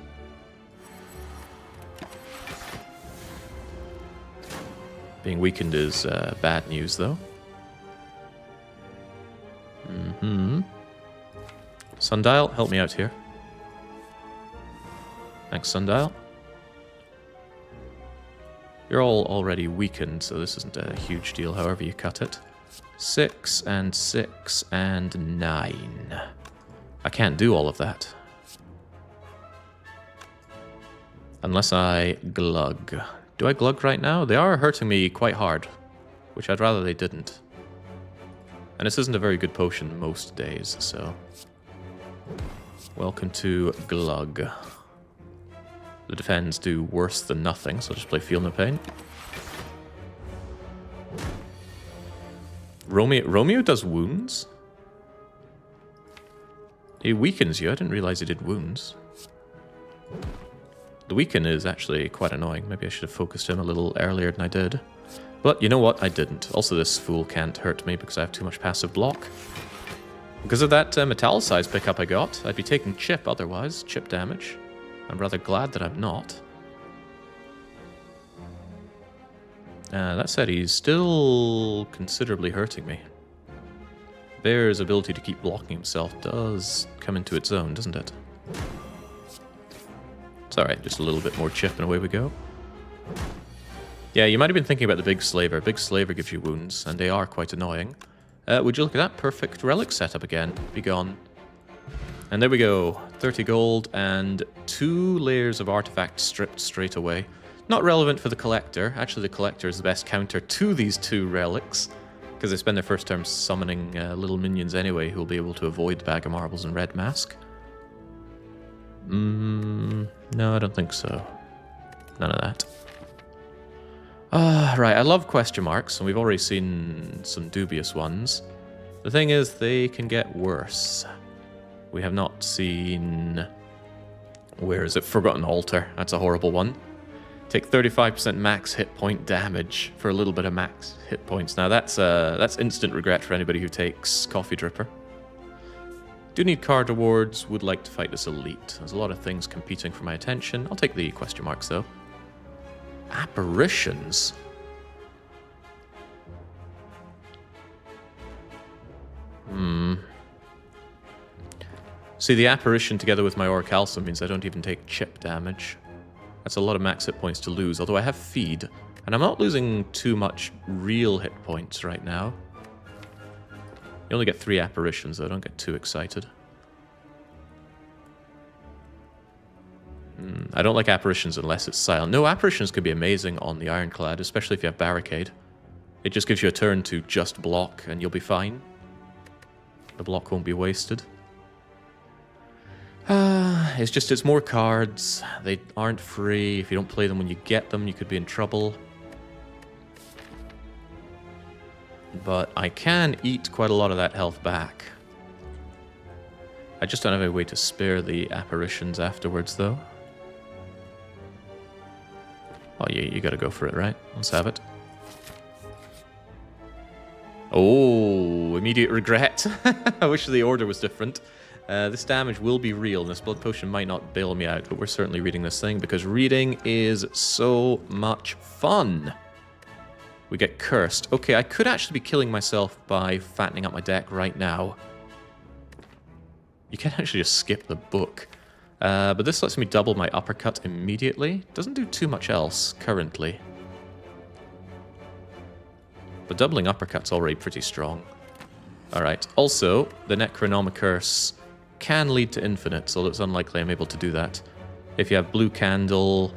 Being weakened is bad news, though. Sundial, help me out here. Thanks, Sundial. You're all already weakened, so this isn't a huge deal, however you cut it. 6 and 6 and 9. I can't do all of that. Unless I glug. Do I glug right now? They are hurting me quite hard, which I'd rather they didn't. And this isn't a very good potion most days, so... Welcome to glug. The defends do worse than nothing, so I'll just play Feel No Pain. Romeo does wounds? He weakens you. I didn't realize he did wounds. The weaken is actually quite annoying. Maybe I should have focused him a little earlier than I did. But you know what? I didn't. Also, this fool can't hurt me because I have too much passive block. Because of that Metallicize pickup I got, I'd be taking chip otherwise. Chip damage. I'm rather glad that I'm not. That said, he's still considerably hurting me. Bear's ability to keep blocking himself does come into its own, doesn't it? It's alright, just a little bit more chip and away we go. Yeah, you might have been thinking about the Big Slaver. Big Slaver gives you wounds, and they are quite annoying. Would you look at that? Perfect relic setup again. Be gone. And there we go. 30 gold and 2 layers of artifacts stripped straight away. Not relevant for the Collector. Actually, the Collector is the best counter to these 2 relics, because they spend their first turn summoning little minions anyway who will be able to avoid the Bag of Marbles and Red Mask. No, I don't think so. None of that. Right, I love question marks, and we've already seen some dubious ones. The thing is, they can get worse. We have not seen... Where is it? Forgotten Altar. That's a horrible one. Take 35% max hit point damage for a little bit of max hit points. Now that's instant regret for anybody who takes Coffee Dripper. Do need card rewards, would like to fight this elite. There's a lot of things competing for my attention. I'll take the question marks though. Apparitions? See, the apparition together with my Orichalcum means I don't even take chip damage. That's a lot of max hit points to lose, although I have feed. And I'm not losing too much real hit points right now. You only get 3 apparitions, though. Don't get too excited. I don't like apparitions unless it's silent. No, apparitions could be amazing on the Ironclad, especially if you have Barricade. It just gives you a turn to just block, and you'll be fine. The block won't be wasted. It's more cards. They aren't free. If you don't play them when you get them, you could be in trouble. But I can eat quite a lot of that health back. I just don't have a way to spare the apparitions afterwards, though. Oh, yeah, you gotta go for it, right? Let's have it. Oh, immediate regret. I wish the order was different. This damage will be real, and this blood potion might not bail me out, but we're certainly reading this thing, because reading is so much fun. We get cursed. Okay, I could actually be killing myself by fattening up my deck right now. You can actually just skip the book. But this lets me double my uppercut immediately. Doesn't do too much else currently. But doubling uppercut's already pretty strong. Alright, also, the Necronomicurse can lead to infinite, although it's unlikely I'm able to do that. If you have Blue Candle,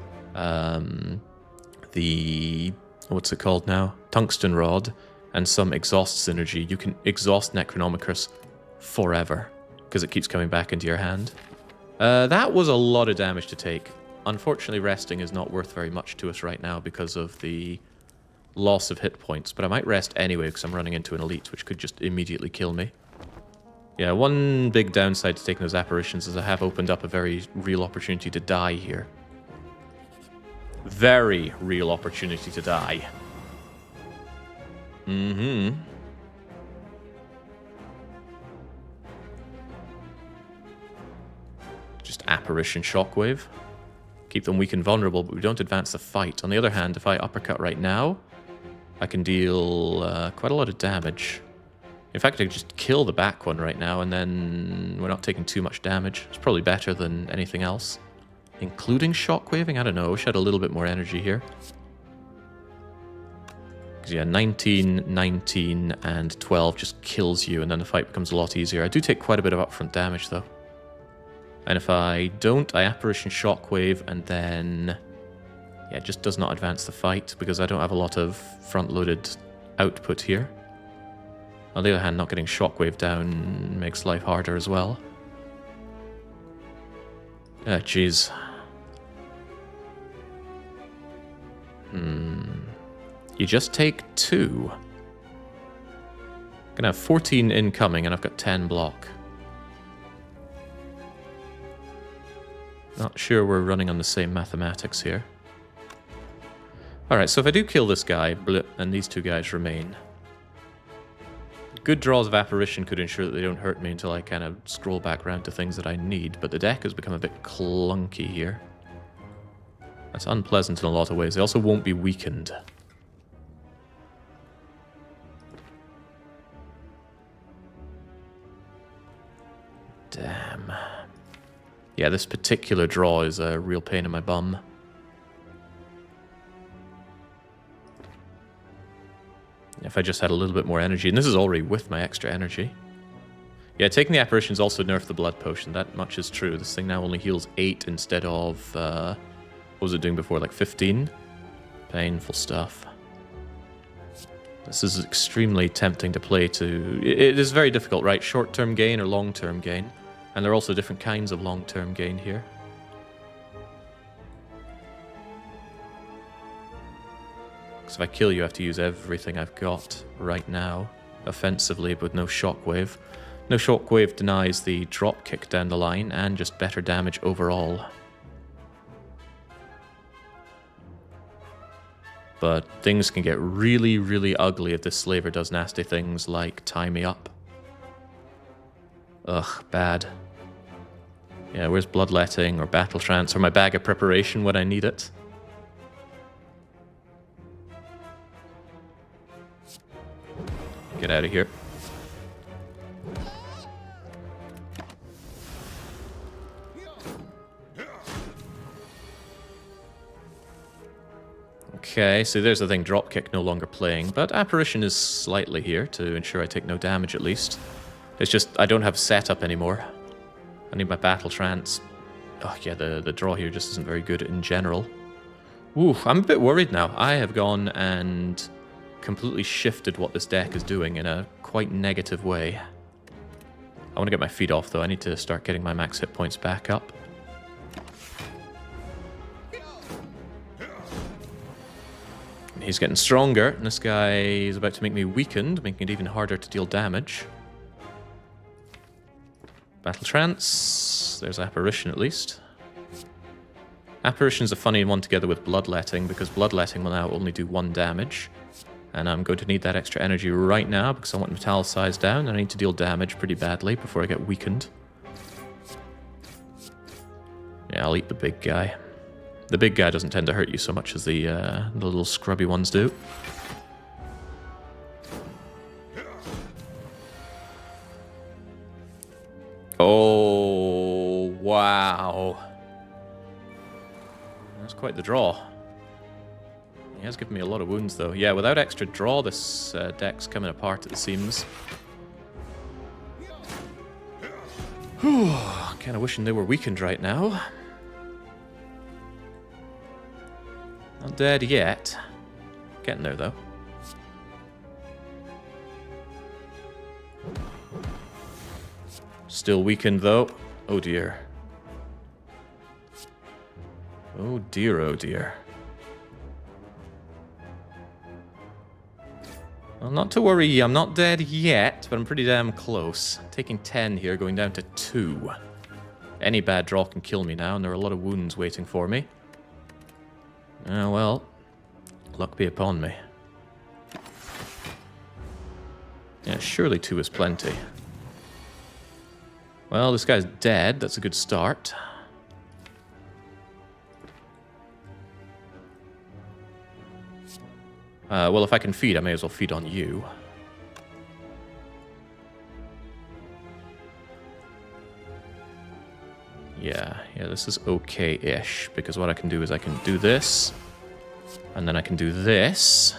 the... what's it called now? Tungsten Rod, and some exhaust synergy, you can exhaust Necronomicurse forever, because it keeps coming back into your hand. That was a lot of damage to take. Unfortunately, resting is not worth very much to us right now because of the loss of hit points, but I might rest anyway because I'm running into an elite, which could just immediately kill me. Yeah, one big downside to taking those apparitions is I have opened up a very real opportunity to die here. Very real opportunity to die. Just Apparition Shockwave. Keep them weak and vulnerable, but we don't advance the fight. On the other hand, if I uppercut right now, I can deal quite a lot of damage. In fact, I could just kill the back one right now, and then we're not taking too much damage. It's probably better than anything else. Including shockwaving? I don't know. I wish I had a little bit more energy here. Because yeah, 19, 19, and 12 just kills you, and then the fight becomes a lot easier. I do take quite a bit of upfront damage, though. And if I don't, I Apparition Shockwave, and then... yeah, it just does not advance the fight, because I don't have a lot of front-loaded output here. On the other hand, not getting Shockwave down makes life harder as well. Ah, jeez. You just take 2. Gonna have 14 incoming, and I've got 10 block. Not sure we're running on the same mathematics here. Alright, so if I do kill this guy, blip, and these 2 guys remain. Good draws of Apparition could ensure that they don't hurt me until I kind of scroll back around to things that I need, but the deck has become a bit clunky here. That's unpleasant in a lot of ways. They also won't be weakened. Damn. Yeah, this particular draw is a real pain in my bum. If I just had a little bit more energy, and this is already with my extra energy. Yeah, taking the Apparitions also nerfed the Blood Potion, that much is true. This thing now only heals 8 instead of, what was it doing before, like 15? Painful stuff. This is extremely tempting to play to... It is very difficult, right? Short-term gain or long-term gain. And there are also different kinds of long-term gain here. Because if I kill you, I have to use everything I've got right now, offensively, but with no shockwave. No shockwave denies the drop kick down the line, and just better damage overall. But things can get really, really ugly if this slaver does nasty things like tie me up. Ugh, bad. Yeah, where's Bloodletting or Battle Trance or my bag of preparation when I need it? Get out of here. Okay, so there's the thing, dropkick no longer playing, but Apparition is slightly here to ensure I take no damage at least. It's just, I don't have setup anymore. I need my Battle Trance. Oh yeah, the draw here just isn't very good in general. Ooh, I'm a bit worried now. I have gone and completely shifted what this deck is doing in a quite negative way. I want to get my feet off though. I need to start getting my max hit points back up. He's getting stronger, and this guy is about to make me weakened, making it even harder to deal damage. Battle Trance. There's Apparition at least. Apparition's a funny one together with Bloodletting, because Bloodletting will now only do 1 damage. And I'm going to need that extra energy right now, because I want Metallicize down, and I need to deal damage pretty badly before I get weakened. Yeah, I'll eat the big guy. The big guy doesn't tend to hurt you so much as the little scrubby ones do. Oh, wow. That's quite the draw. He has given me a lot of wounds, though. Yeah, without extra draw, this deck's coming apart at the seams. Whew, kind of wishing they were weakened right now. Not dead yet. Getting there, though. Still weakened, though. Oh, dear. Oh, dear, oh, dear. Well, not to worry, I'm not dead yet, but I'm pretty damn close. Taking 10 here, going down to 2. Any bad draw can kill me now, and there are a lot of wounds waiting for me. Well, luck be upon me. Yeah, surely 2 is plenty. Well, this guy's dead. That's a good start. Well, if I can feed, I may as well feed on you. Yeah, this is okay-ish, because what I can do is I can do this, and then I can do this.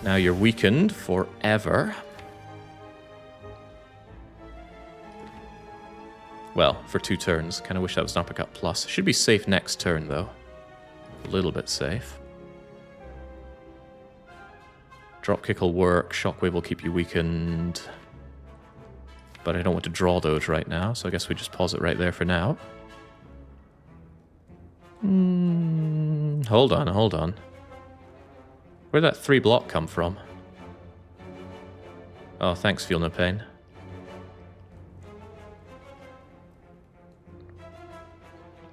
Now you're weakened forever. Well, for 2 turns. Kind of wish that was an uppercut plus. Should be safe next turn, though. A little bit safe. Dropkick will work. Shockwave will keep you weakened. But I don't want to draw those right now, so I guess we just pause it right there for now. Hold on. Where'd that 3 block come from? Oh, thanks, Feel No Pain.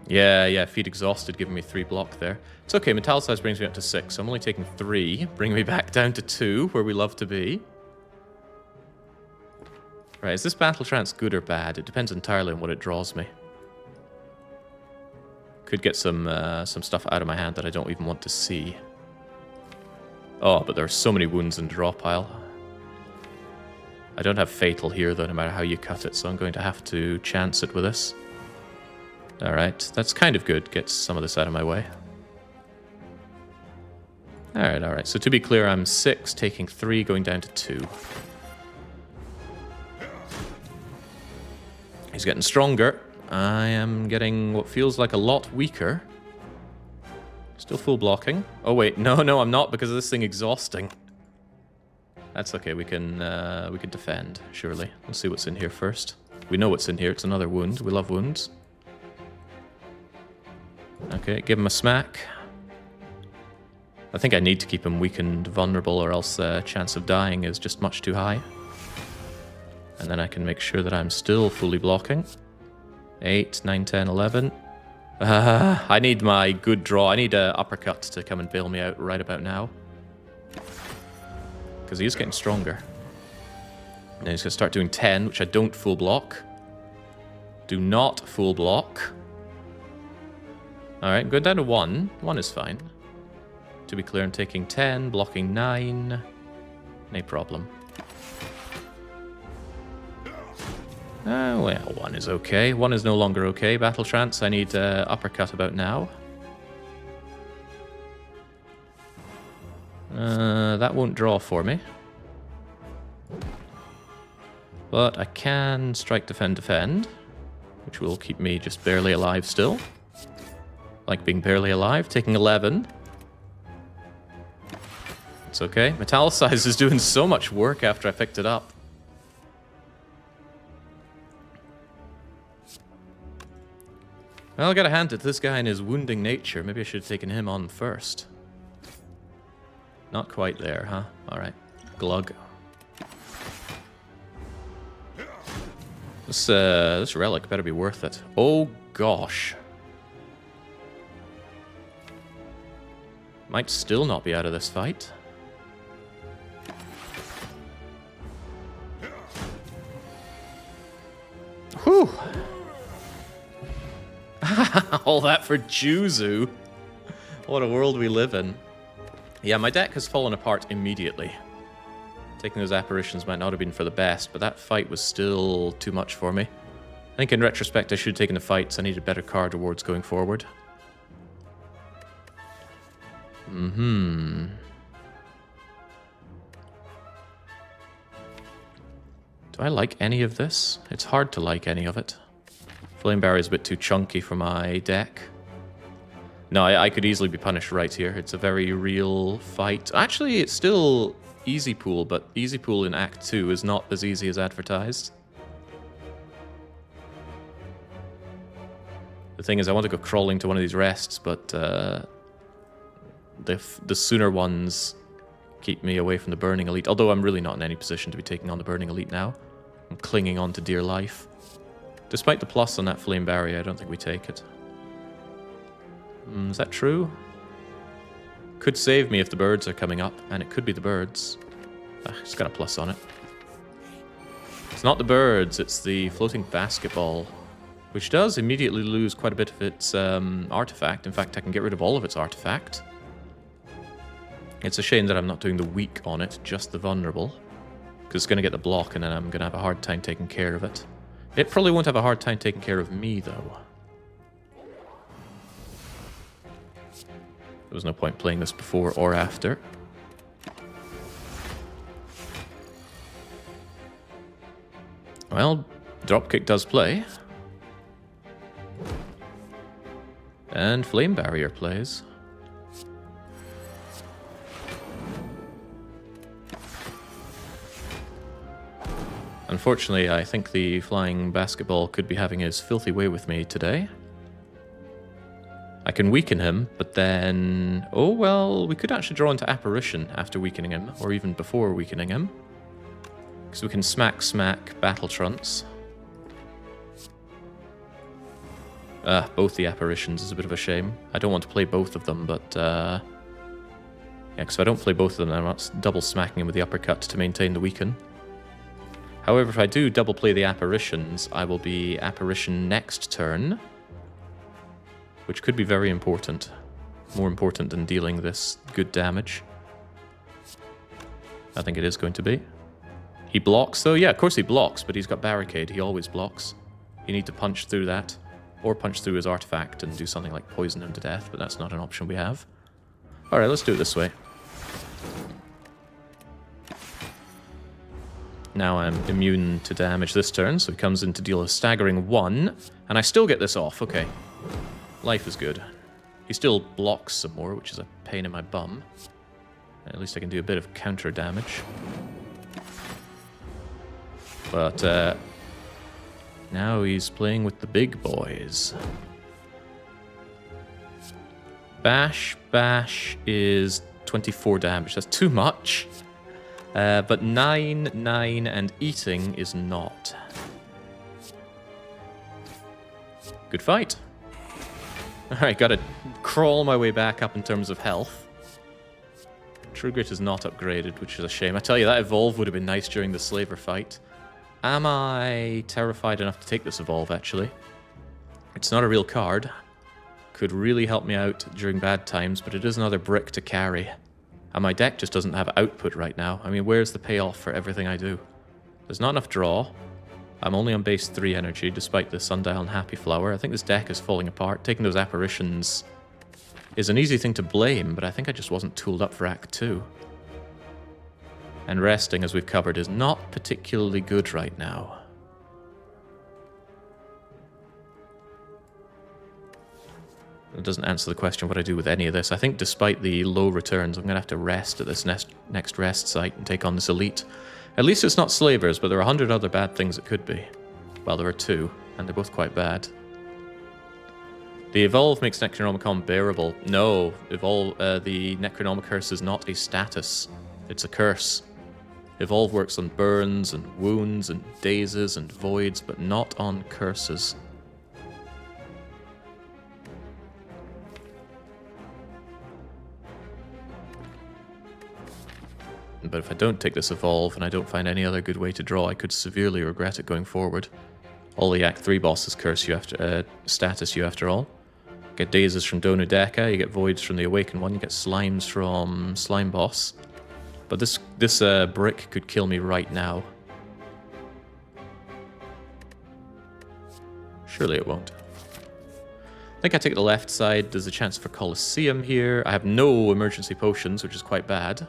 Yeah, Feed Exhausted giving me 3 block there. It's okay, Metallicize brings me up to 6, so I'm only taking 3, bringing me back down to 2, where we love to be. Right, is this Battle Trance good or bad? It depends entirely on what it draws me. Could get some stuff out of my hand that I don't even want to see. Oh, but there are so many wounds in the draw pile. I don't have Fatal here, though, no matter how you cut it, so I'm going to have to chance it with this. Alright, that's kind of good. Gets some of this out of my way. Alright. So to be clear, I'm 6, taking 3, going down to 2. He's getting stronger. I am getting what feels like a lot weaker. Still full blocking. Oh wait, no, I'm not because of this thing exhausting. That's okay, we can defend, surely. Let's see what's in here first. We know what's in here, it's another wound. We love wounds. Okay, give him a smack. I think I need to keep him weakened, vulnerable, or else the chance of dying is just much too high. And then I can make sure that I'm still fully blocking. 8, 9, 10, 11. I need my good draw. I need an uppercut to come and bail me out right about now. Because he is getting stronger. Now he's going to start doing 10, which I don't full block. Do not full block. Alright, going down to 1. 1 is fine. To be clear, I'm taking 10, blocking 9. No problem. Well, 1 is okay. 1 is no longer okay. Battle Trance, I need uppercut about now. That won't draw for me. But I can strike, defend, which will keep me just barely alive still. Like being barely alive, taking 11. It's okay. Metallicize is doing so much work after I picked it up. Well, I gotta hand it to this guy and his wounding nature. Maybe I should have taken him on first. Not quite there, huh? Alright. Glug. This relic better be worth it. Oh, gosh. Might still not be out of this fight. Whew! All that for Juzu. What a world we live in. Yeah, my deck has fallen apart immediately. Taking those apparitions might not have been for the best, but that fight was still too much for me. I think in retrospect I should have taken the fights. I needed better card rewards going forward. Do I like any of this? It's hard to like any of it. Flame Barrier is a bit too chunky for my deck. No, I could easily be punished right here. It's a very real fight. Actually, it's still easy pool, but easy pool in Act 2 is not as easy as advertised. The thing is, I want to go crawling to one of these rests, but the sooner ones keep me away from the Burning Elite. Although I'm really not in any position to be taking on the Burning Elite now. I'm clinging on to dear life. Despite the plus on that Flame Barrier, I don't think we take it. Is that true? Could save me if the birds are coming up, and it could be the birds. It's got a plus on it. It's not the birds, it's the floating basketball, which does immediately lose quite a bit of its artifact. In fact, I can get rid of all of its artifact. It's a shame that I'm not doing the weak on it, just the vulnerable. Because it's going to get the block, and then I'm going to have a hard time taking care of it. It probably won't have a hard time taking care of me, though. There was no point playing this before or after. Well, dropkick does play. And flame barrier plays. Unfortunately, I think the flying basketball could be having his filthy way with me today. I can weaken him, but then... Oh, well, we could actually draw into Apparition after weakening him, or even before weakening him. Because we can smack Battle Trunks. Both the Apparitions is a bit of a shame. I don't want to play both of them, but... Yeah, because if I don't play both of them, then I'm not double smacking him with the uppercut to maintain the weaken. However, if I do double play the Apparitions, I will be Apparition next turn. Which could be very important. More important than dealing this good damage. I think it is going to be. He blocks, though? Yeah, of course he blocks, but he's got Barricade. He always blocks. You need to punch through that. Or punch through his artifact and do something like poison him to death, but that's not an option we have. Alright, let's do it this way. Now I'm immune to damage this turn, so he comes in to deal a staggering 1. And I still get this off, okay. Life is good. He still blocks some more, which is a pain in my bum. At least I can do a bit of counter damage. But, now he's playing with the big boys. Bash is 24 damage. That's too much. But 9, and eating is not. Good fight. Alright, gotta crawl my way back up in terms of health. True Grit is not upgraded, which is a shame. I tell you, that evolve would have been nice during the Slaver fight. Am I terrified enough to take this evolve, actually? It's not a real card. Could really help me out during bad times, but it is another brick to carry. And my deck just doesn't have output right now. I mean, where's the payoff for everything I do? There's not enough draw. I'm only on base 3 energy, despite the Sundial and Happy Flower. I think this deck is falling apart. Taking those Apparitions is an easy thing to blame, but I think I just wasn't tooled up for Act 2. And resting, as we've covered, is not particularly good right now. It doesn't answer the question what I do with any of this. I think despite the low returns, I'm going to have to rest at this next rest site and take on this elite. At least it's not Slavers, but there are 100 other bad things it could be. Well, there are 2, and they're both quite bad. The Evolve makes Necronomicon bearable. No, the Necronomic Curse is not a status. It's a curse. Evolve works on burns and wounds and dazes and voids, but not on curses. But if I don't take this evolve and I don't find any other good way to draw, I could severely regret it going forward. All the Act 3 bosses curse you after status you after all. Get dazes from Donu Deka, you get voids from the Awakened one, you get slimes from Slime Boss. But this brick could kill me right now. Surely it won't. I think I take the left side. There's a chance for Colosseum here. I have no emergency potions, which is quite bad.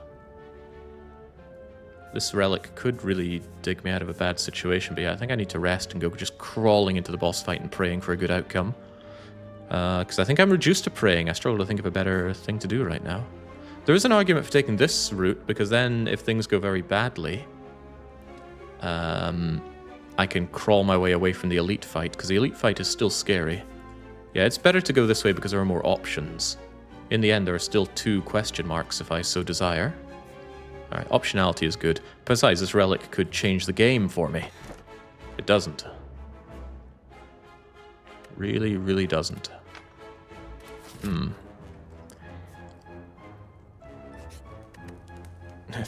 This relic could really dig me out of a bad situation, but yeah, I think I need to rest and go just crawling into the boss fight and praying for a good outcome. Because I think I'm reduced to praying. I struggle to think of a better thing to do right now. There is an argument for taking this route, because then if things go very badly, I can crawl my way away from the elite fight, because the elite fight is still scary. Yeah, it's better to go this way because there are more options. In the end, there are still 2 question marks if I so desire. Alright, optionality is good. Besides, this relic could change the game for me. It doesn't. Really, really doesn't.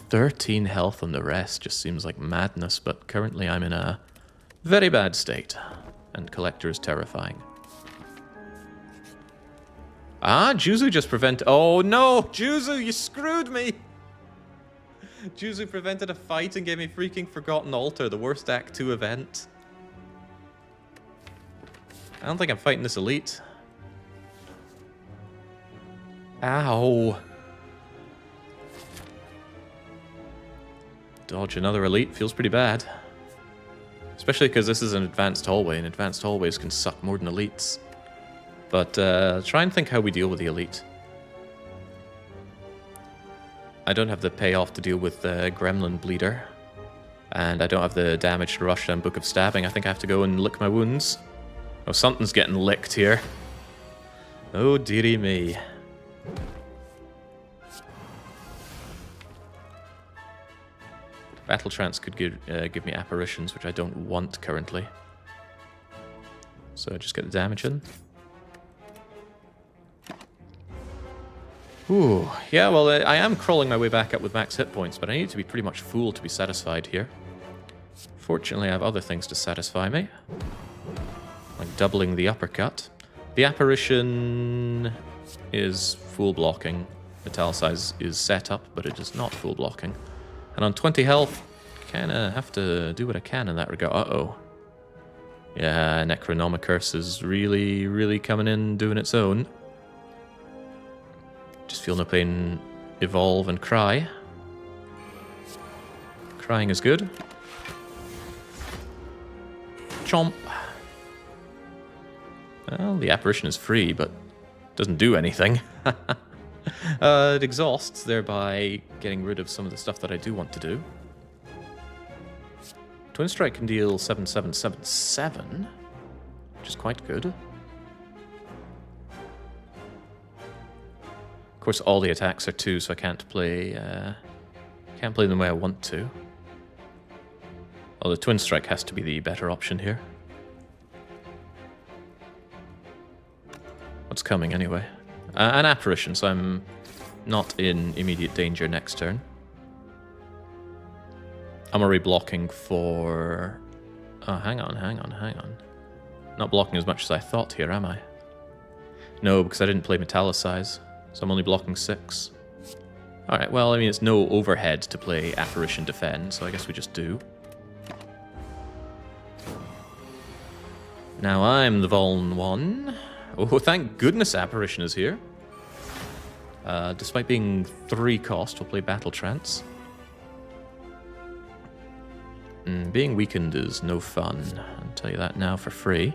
13 health on the rest just seems like madness, but currently I'm in a very bad state, and Collector is terrifying. Ah, Juzu just prevented... Oh no! Juzu, you screwed me! Juzu prevented a fight and gave me freaking Forgotten Altar, the worst Act 2 event. I don't think I'm fighting this elite. Ow. Dodge another elite feels pretty bad. Especially because this is an advanced hallway, and advanced hallways can suck more than elites. But try and think how we deal with the elite. I don't have the payoff to deal with the Gremlin Bleeder. And I don't have the damage to rush and Book of Stabbing. I think I have to go and lick my wounds. Oh, something's getting licked here. Oh, dearie me. Battle Trance could give me apparitions, which I don't want currently. So just get the damage in. Ooh, yeah, well, I am crawling my way back up with max hit points, but I need to be pretty much full to be satisfied here. Fortunately, I have other things to satisfy me. Like doubling the uppercut. The apparition is full blocking. Metalicize is set up, but it is not full blocking. And on 20 health, kinda have to do what I can in that regard. Uh-oh. Yeah, Necronomicurse is really, really coming in, doing its own. Just feel no pain, evolve and cry. Crying is good. Chomp. Well, the apparition is free, but doesn't do anything. It exhausts, thereby getting rid of some of the stuff that I do want to do. Twin Strike can deal 7,777, which is quite good. Of course, all the attacks are 2, so I can't play them the way I want to. Although Twin Strike has to be the better option here. What's coming anyway? An apparition, so I'm not in immediate danger next turn. I'm already blocking for... Oh, hang on. Not blocking as much as I thought here, am I? No, because I didn't play Metallicize, so I'm only blocking 6. Alright, well, I mean, it's no overhead to play Apparition Defend, so I guess we just do. Now I'm the Vuln one. Oh, thank goodness Apparition is here. Despite being 3 cost, we'll play Battle Trance. Being weakened is no fun. I'll tell you that now for free.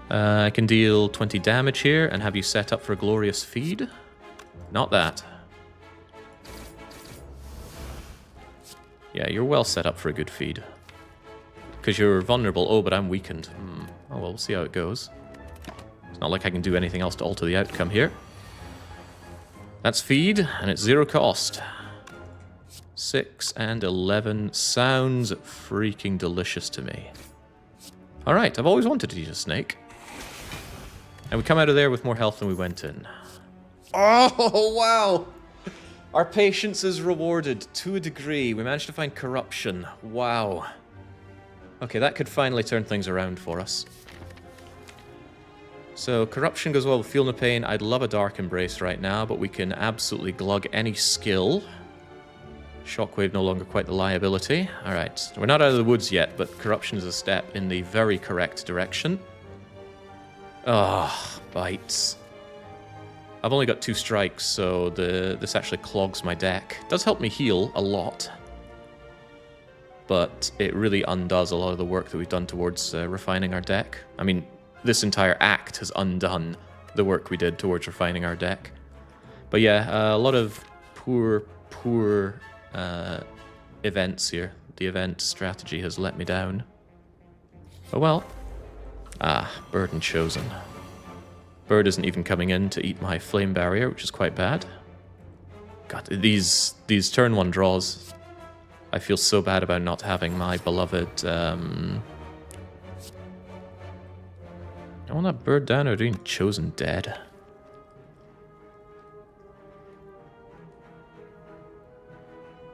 I can deal 20 damage here and have you set up for a glorious feed. Not that. Yeah, you're well set up for a good feed. Because you're vulnerable. Oh, but I'm weakened. Oh, well, we'll see how it goes. It's not like I can do anything else to alter the outcome here. That's feed, and it's 0 cost. 6 and 11 sounds freaking delicious to me. Alright, I've always wanted to eat a snake. And we come out of there with more health than we went in. Oh, wow! Our patience is rewarded to a degree. We managed to find corruption. Wow. Okay, that could finally turn things around for us. So, corruption goes well with Feel No Pain. I'd love a Dark Embrace right now, but we can absolutely glug any skill. Shockwave no longer quite the liability. Alright, we're not out of the woods yet, but corruption is a step in the very correct direction. Ah, bites. I've only got 2 strikes, so this actually clogs my deck. It does help me heal a lot, but it really undoes a lot of the work that we've done towards refining our deck. I mean, this entire act has undone the work we did towards refining our deck. But yeah, a lot of poor events here. The event strategy has let me down. Oh well. Ah, Bird and Chosen. Bird isn't even coming in to eat my Flame Barrier, which is quite bad. God, these turn 1 draws. I feel so bad about not having my beloved... I want that Bird down or doing Chosen dead.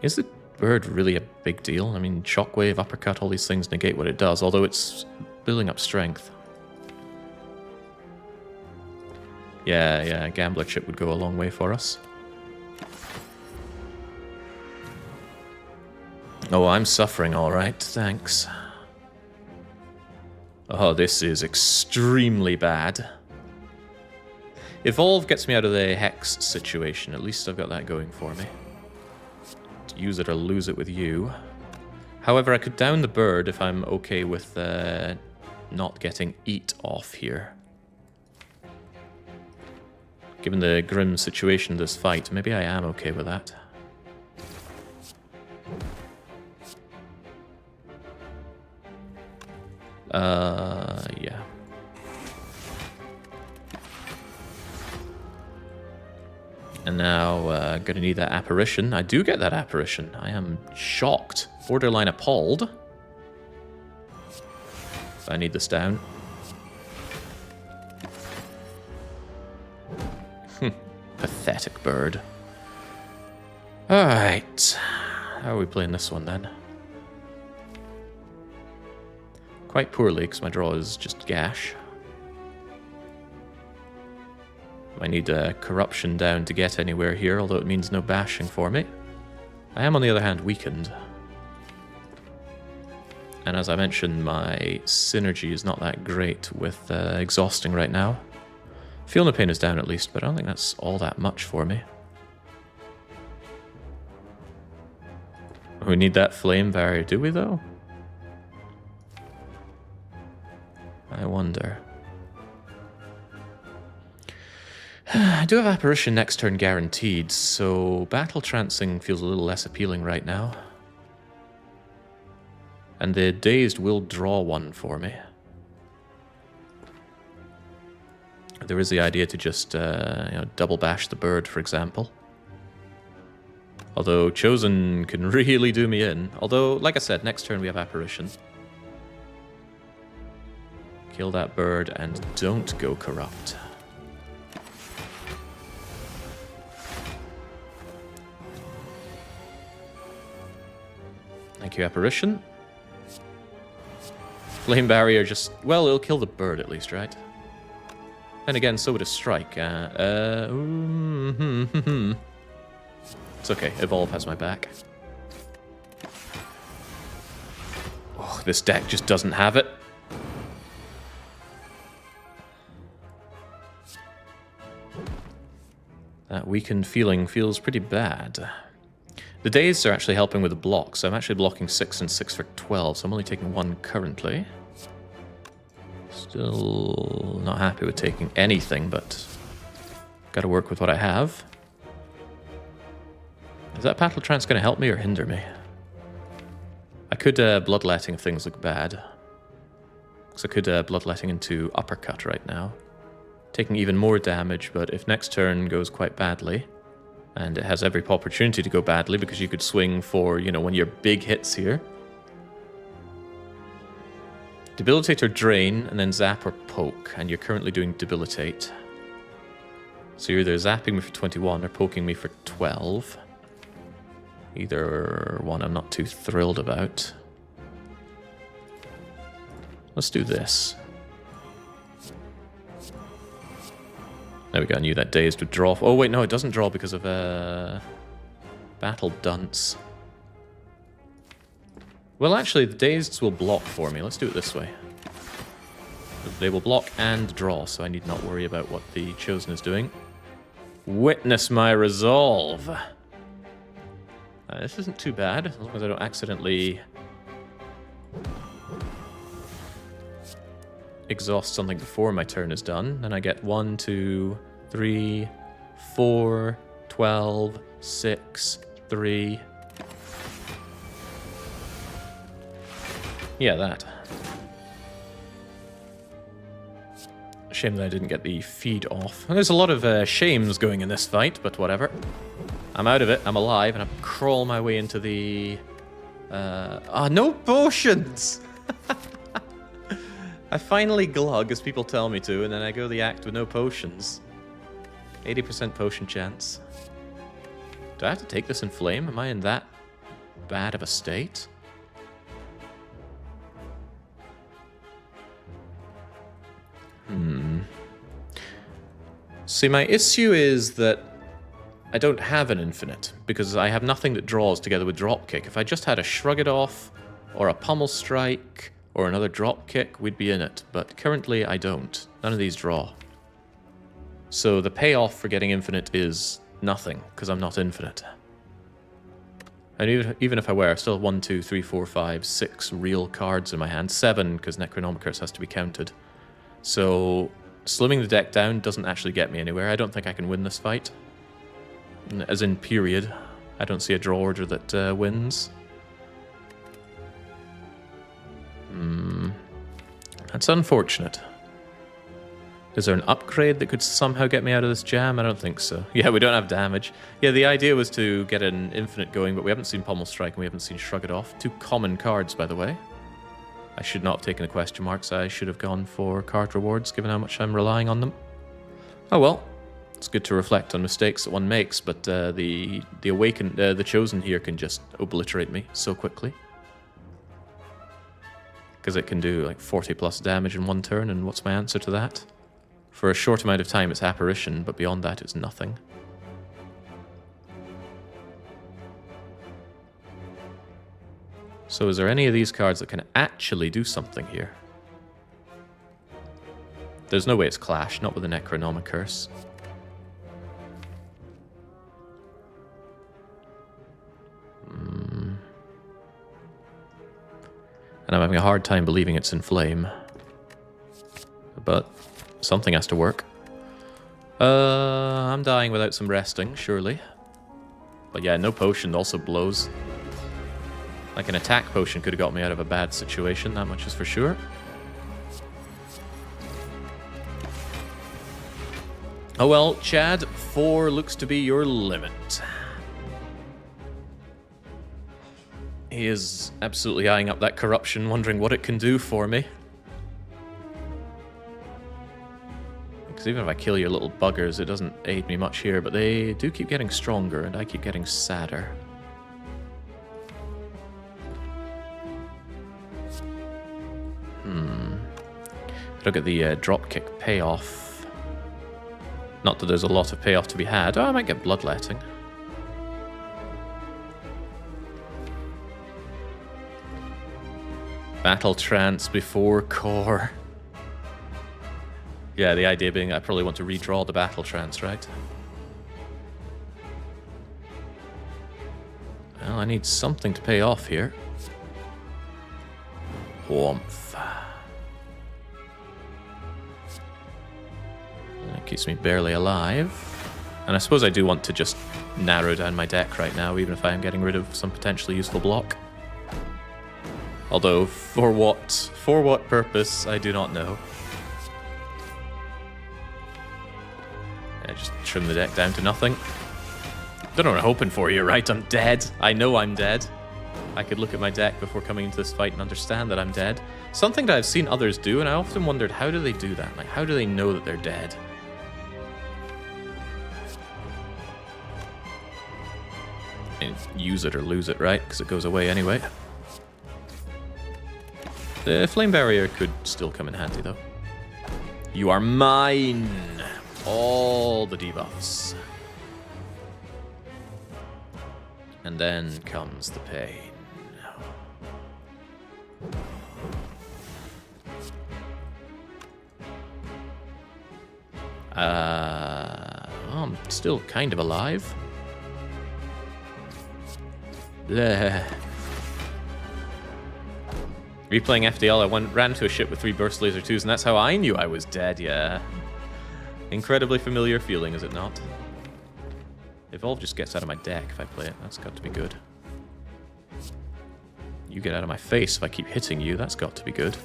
Is the Bird really a big deal? I mean, Shockwave, Uppercut, all these things negate what it does, although it's building up strength. Yeah, a gambler chip would go a long way for us. Oh, I'm suffering all right, thanks. Oh, this is extremely bad. Evolve gets me out of the Hex situation. At least I've got that going for me. Use it or lose it with you. However, I could down the bird if I'm okay with not getting eat off here. Given the grim situation of this fight, maybe I am okay with that. Yeah. And now, gonna need that apparition. I do get that apparition. I am shocked. Borderline appalled. So I need this down. Pathetic bird. Alright. How are we playing this one then? Quite poorly, because my draw is just gash. I need corruption down to get anywhere here, although it means no bashing for me. I am, on the other hand, weakened. And as I mentioned, my synergy is not that great with exhausting right now. Feel no pain is down at least, but I don't think that's all that much for me. We need that flame barrier, do we though? I wonder. I do have Apparition next turn guaranteed, so Battle Trancing feels a little less appealing right now. And the Dazed will draw one for me. There is the idea to just double bash the bird, for example. Although Chosen can really do me in. Although, like I said, next turn we have Apparition. Kill that bird and don't go corrupt. Thank you, Apparition. Flame Barrier just... well, it'll kill the bird at least, right? Then again, so would a strike. It's okay, Evolve has my back. Oh, this deck just doesn't have it. That weakened feeling feels pretty bad. The Dazed are actually helping with the block, so I'm actually blocking 6 and 6 for 12, so I'm only taking 1 currently. Still not happy with taking anything, but gotta work with what I have. Is that Battle Trance gonna help me or hinder me? I could Bloodletting if things look bad. Because I could Bloodletting into Uppercut right now. Taking even more damage, but if next turn goes quite badly, and it has every opportunity to go badly because you could swing for, you know, one of your big hits here. Debilitate or Drain, and then Zap or Poke, and you're currently doing Debilitate. So you're either zapping me for 21 or poking me for 12. Either one I'm not too thrilled about. Let's do this. There we go, I knew that Dazed would draw. Oh wait, no, it doesn't draw because of Battle Dunce. Well, actually, the Dazeds will block for me. Let's do it this way. They will block and draw, so I need not worry about what the Chosen is doing. Witness my resolve! This isn't too bad, as long as I don't accidentally exhaust something before my turn is done. Then I get 1, 2, 3, 4, 12, 6, 3... yeah, that. Shame that I didn't get the feed off. And there's a lot of shames going in this fight, but whatever. I'm out of it, I'm alive, and I crawl my way into the... no potions! I finally glug, as people tell me to, and then I go the act with no potions. 80% potion chance. Do I have to take this in flame? Am I in that bad of a state? See, my issue is that I don't have an infinite, because I have nothing that draws together with dropkick. If I just had a shrug it off, or a pummel strike, or another dropkick, we'd be in it. But currently I don't. None of these draw. So the payoff for getting infinite is nothing, because I'm not infinite. And even if I were, I still have 1, 2, 3, 4, 5, 6 real cards in my hand. 7, because Necronomicus has to be counted. So slimming the deck down doesn't actually get me anywhere. I don't think I can win this fight. As in, period. I don't see a draw order that wins. That's unfortunate. Is there an upgrade that could somehow get me out of this jam? I don't think so. Yeah, we don't have damage. Yeah, the idea was to get an infinite going, but we haven't seen Pummel Strike and we haven't seen Shrug It Off. 2 common cards, by the way. I should not have taken the question marks. I should have gone for card rewards, given how much I'm relying on them. Oh well. It's good to reflect on mistakes that one makes, but the Chosen here can just obliterate me so quickly. Because it can do like 40 plus damage in 1 turn, and what's my answer to that? For a short amount of time it's Apparition, but beyond that it's nothing. So is there any of these cards that can actually do something here? There's no way it's Clash, not with the Necronomicus. And I'm having a hard time believing it's Inflame. But something has to work. I'm dying without some resting, surely. But yeah, no potion also blows. Like an attack potion could have got me out of a bad situation, that much is for sure. Oh well, Chad, 4 looks to be your limit. He is absolutely eyeing up that corruption, wondering what it can do for me. Because even if I kill your little buggers, it doesn't aid me much here, but they do keep getting stronger, and I keep getting sadder. Look at the dropkick payoff. Not that there's a lot of payoff to be had. Oh, I might get bloodletting. Battle Trance before Core. Yeah, the idea being I probably want to redraw the Battle Trance, right? Well, I need something to pay off here. Warmth. That keeps me barely alive. And I suppose I do want to just narrow down my deck right now, even if I am getting rid of some potentially useful block. Although, for what purpose, I do not know. I just trim the deck down to nothing. Don't know what I'm hoping for here, right? I'm dead. I know I'm dead. I could look at my deck before coming into this fight and understand that I'm dead. Something that I've seen others do, and I often wondered, how do they do that? Like, how do they know that they're dead? And use it or lose it, right? Because it goes away anyway. The Flame Barrier could still come in handy, though. You are mine! All the debuffs. And then comes the pain. I'm still kind of alive. Bleh. Replaying FDL, I ran to a ship with 3 Burst Laser 2s, and that's how I knew I was dead, yeah. Incredibly familiar feeling, is it not? Evolve just gets out of my deck if I play it. That's got to be good. You get out of my face if I keep hitting you. That's got to be good.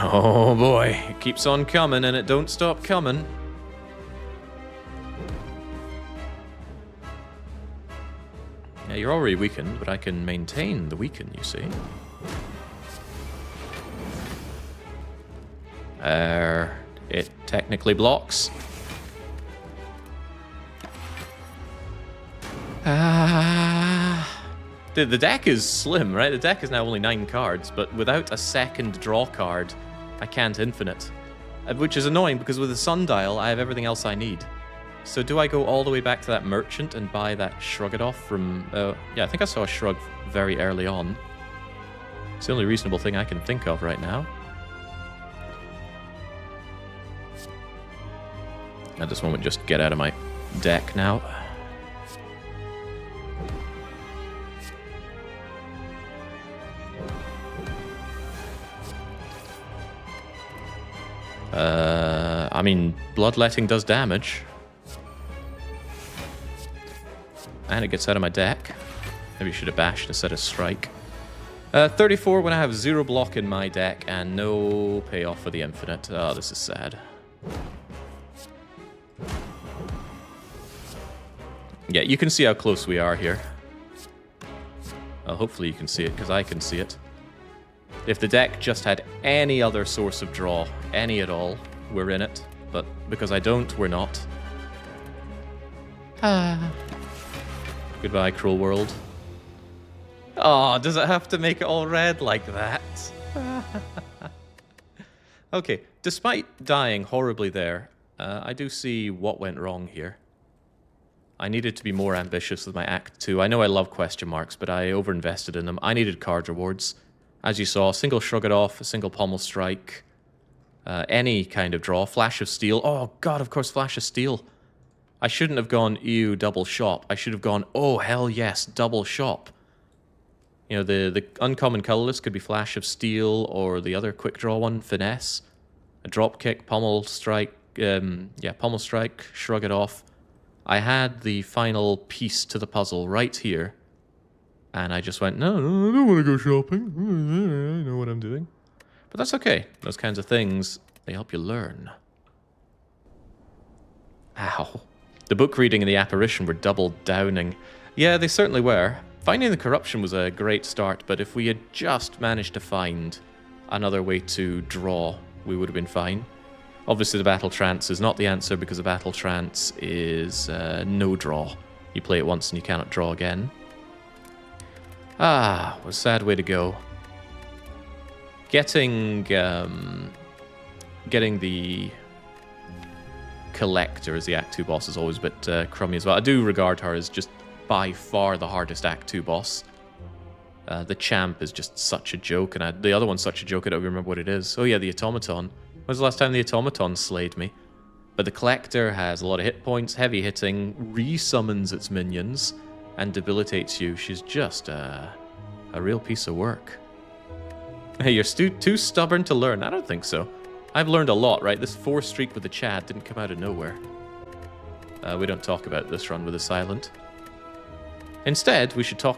Oh boy, it keeps on coming and it don't stop coming. Yeah, you're already weakened, but I can maintain the weaken, you see. It technically blocks. The deck is slim, right? The deck is now only 9 cards, but without a second draw card, I can't infinite. Which is annoying, because with the Sundial, I have everything else I need. So do I go all the way back to that merchant and buy that Shrug It Off from... yeah, I think I saw a Shrug very early on. It's the only reasonable thing I can think of right now. At this moment, just get out of my deck now. I mean, Bloodletting does damage. And it gets out of my deck. Maybe I should have bashed instead of strike. 34 when I have 0 block in my deck and no payoff for the infinite. Oh, this is sad. Yeah, you can see how close we are here. Well, hopefully you can see it, because I can see it. If the deck just had any other source of draw, any at all, we're in it. But because I don't, we're not. Goodbye, cruel world. Oh, does it have to make it all red like that? Okay, despite dying horribly there, I do see what went wrong here. I needed to be more ambitious with my Act 2. I know I love question marks, but I overinvested in them. I needed card rewards. As you saw, a single Shrug It Off, a single Pommel Strike, any kind of draw. Flash of Steel. Oh, God, of course, Flash of Steel. I shouldn't have gone, ew, double shop. I should have gone, oh, hell yes, double shop. You know, the uncommon colorless could be Flash of Steel, or the other quick draw one, Finesse. A drop kick, Pommel Strike, Pommel Strike, Shrug It Off. I had the final piece to the puzzle right here. And I just went, no, I don't want to go shopping. I know what I'm doing. But that's okay. Those kinds of things, they help you learn. Ow. The book reading and the apparition were double downing. Yeah, they certainly were. Finding the corruption was a great start, but if we had just managed to find another way to draw, we would have been fine. Obviously, the Battle Trance is not the answer, because the Battle Trance is no draw. You play it once and you cannot draw again. Ah, what a sad way to go. Getting the Collector as the Act 2 boss is always a bit crummy as well. I do regard her as just by far the hardest Act 2 boss. The Champ is just such a joke, and the other one's such a joke I don't remember what it is. Oh yeah, the Automaton. When was the last time the Automaton slayed me? But the Collector has a lot of hit points, heavy hitting, re-summons its minions, and debilitates you. She's just a real piece of work. Hey, you're too stubborn to learn. I don't think so. I've learned a lot, right? This 4 streak with the Chad didn't come out of nowhere. We don't talk about this run with the Silent. Instead, we should talk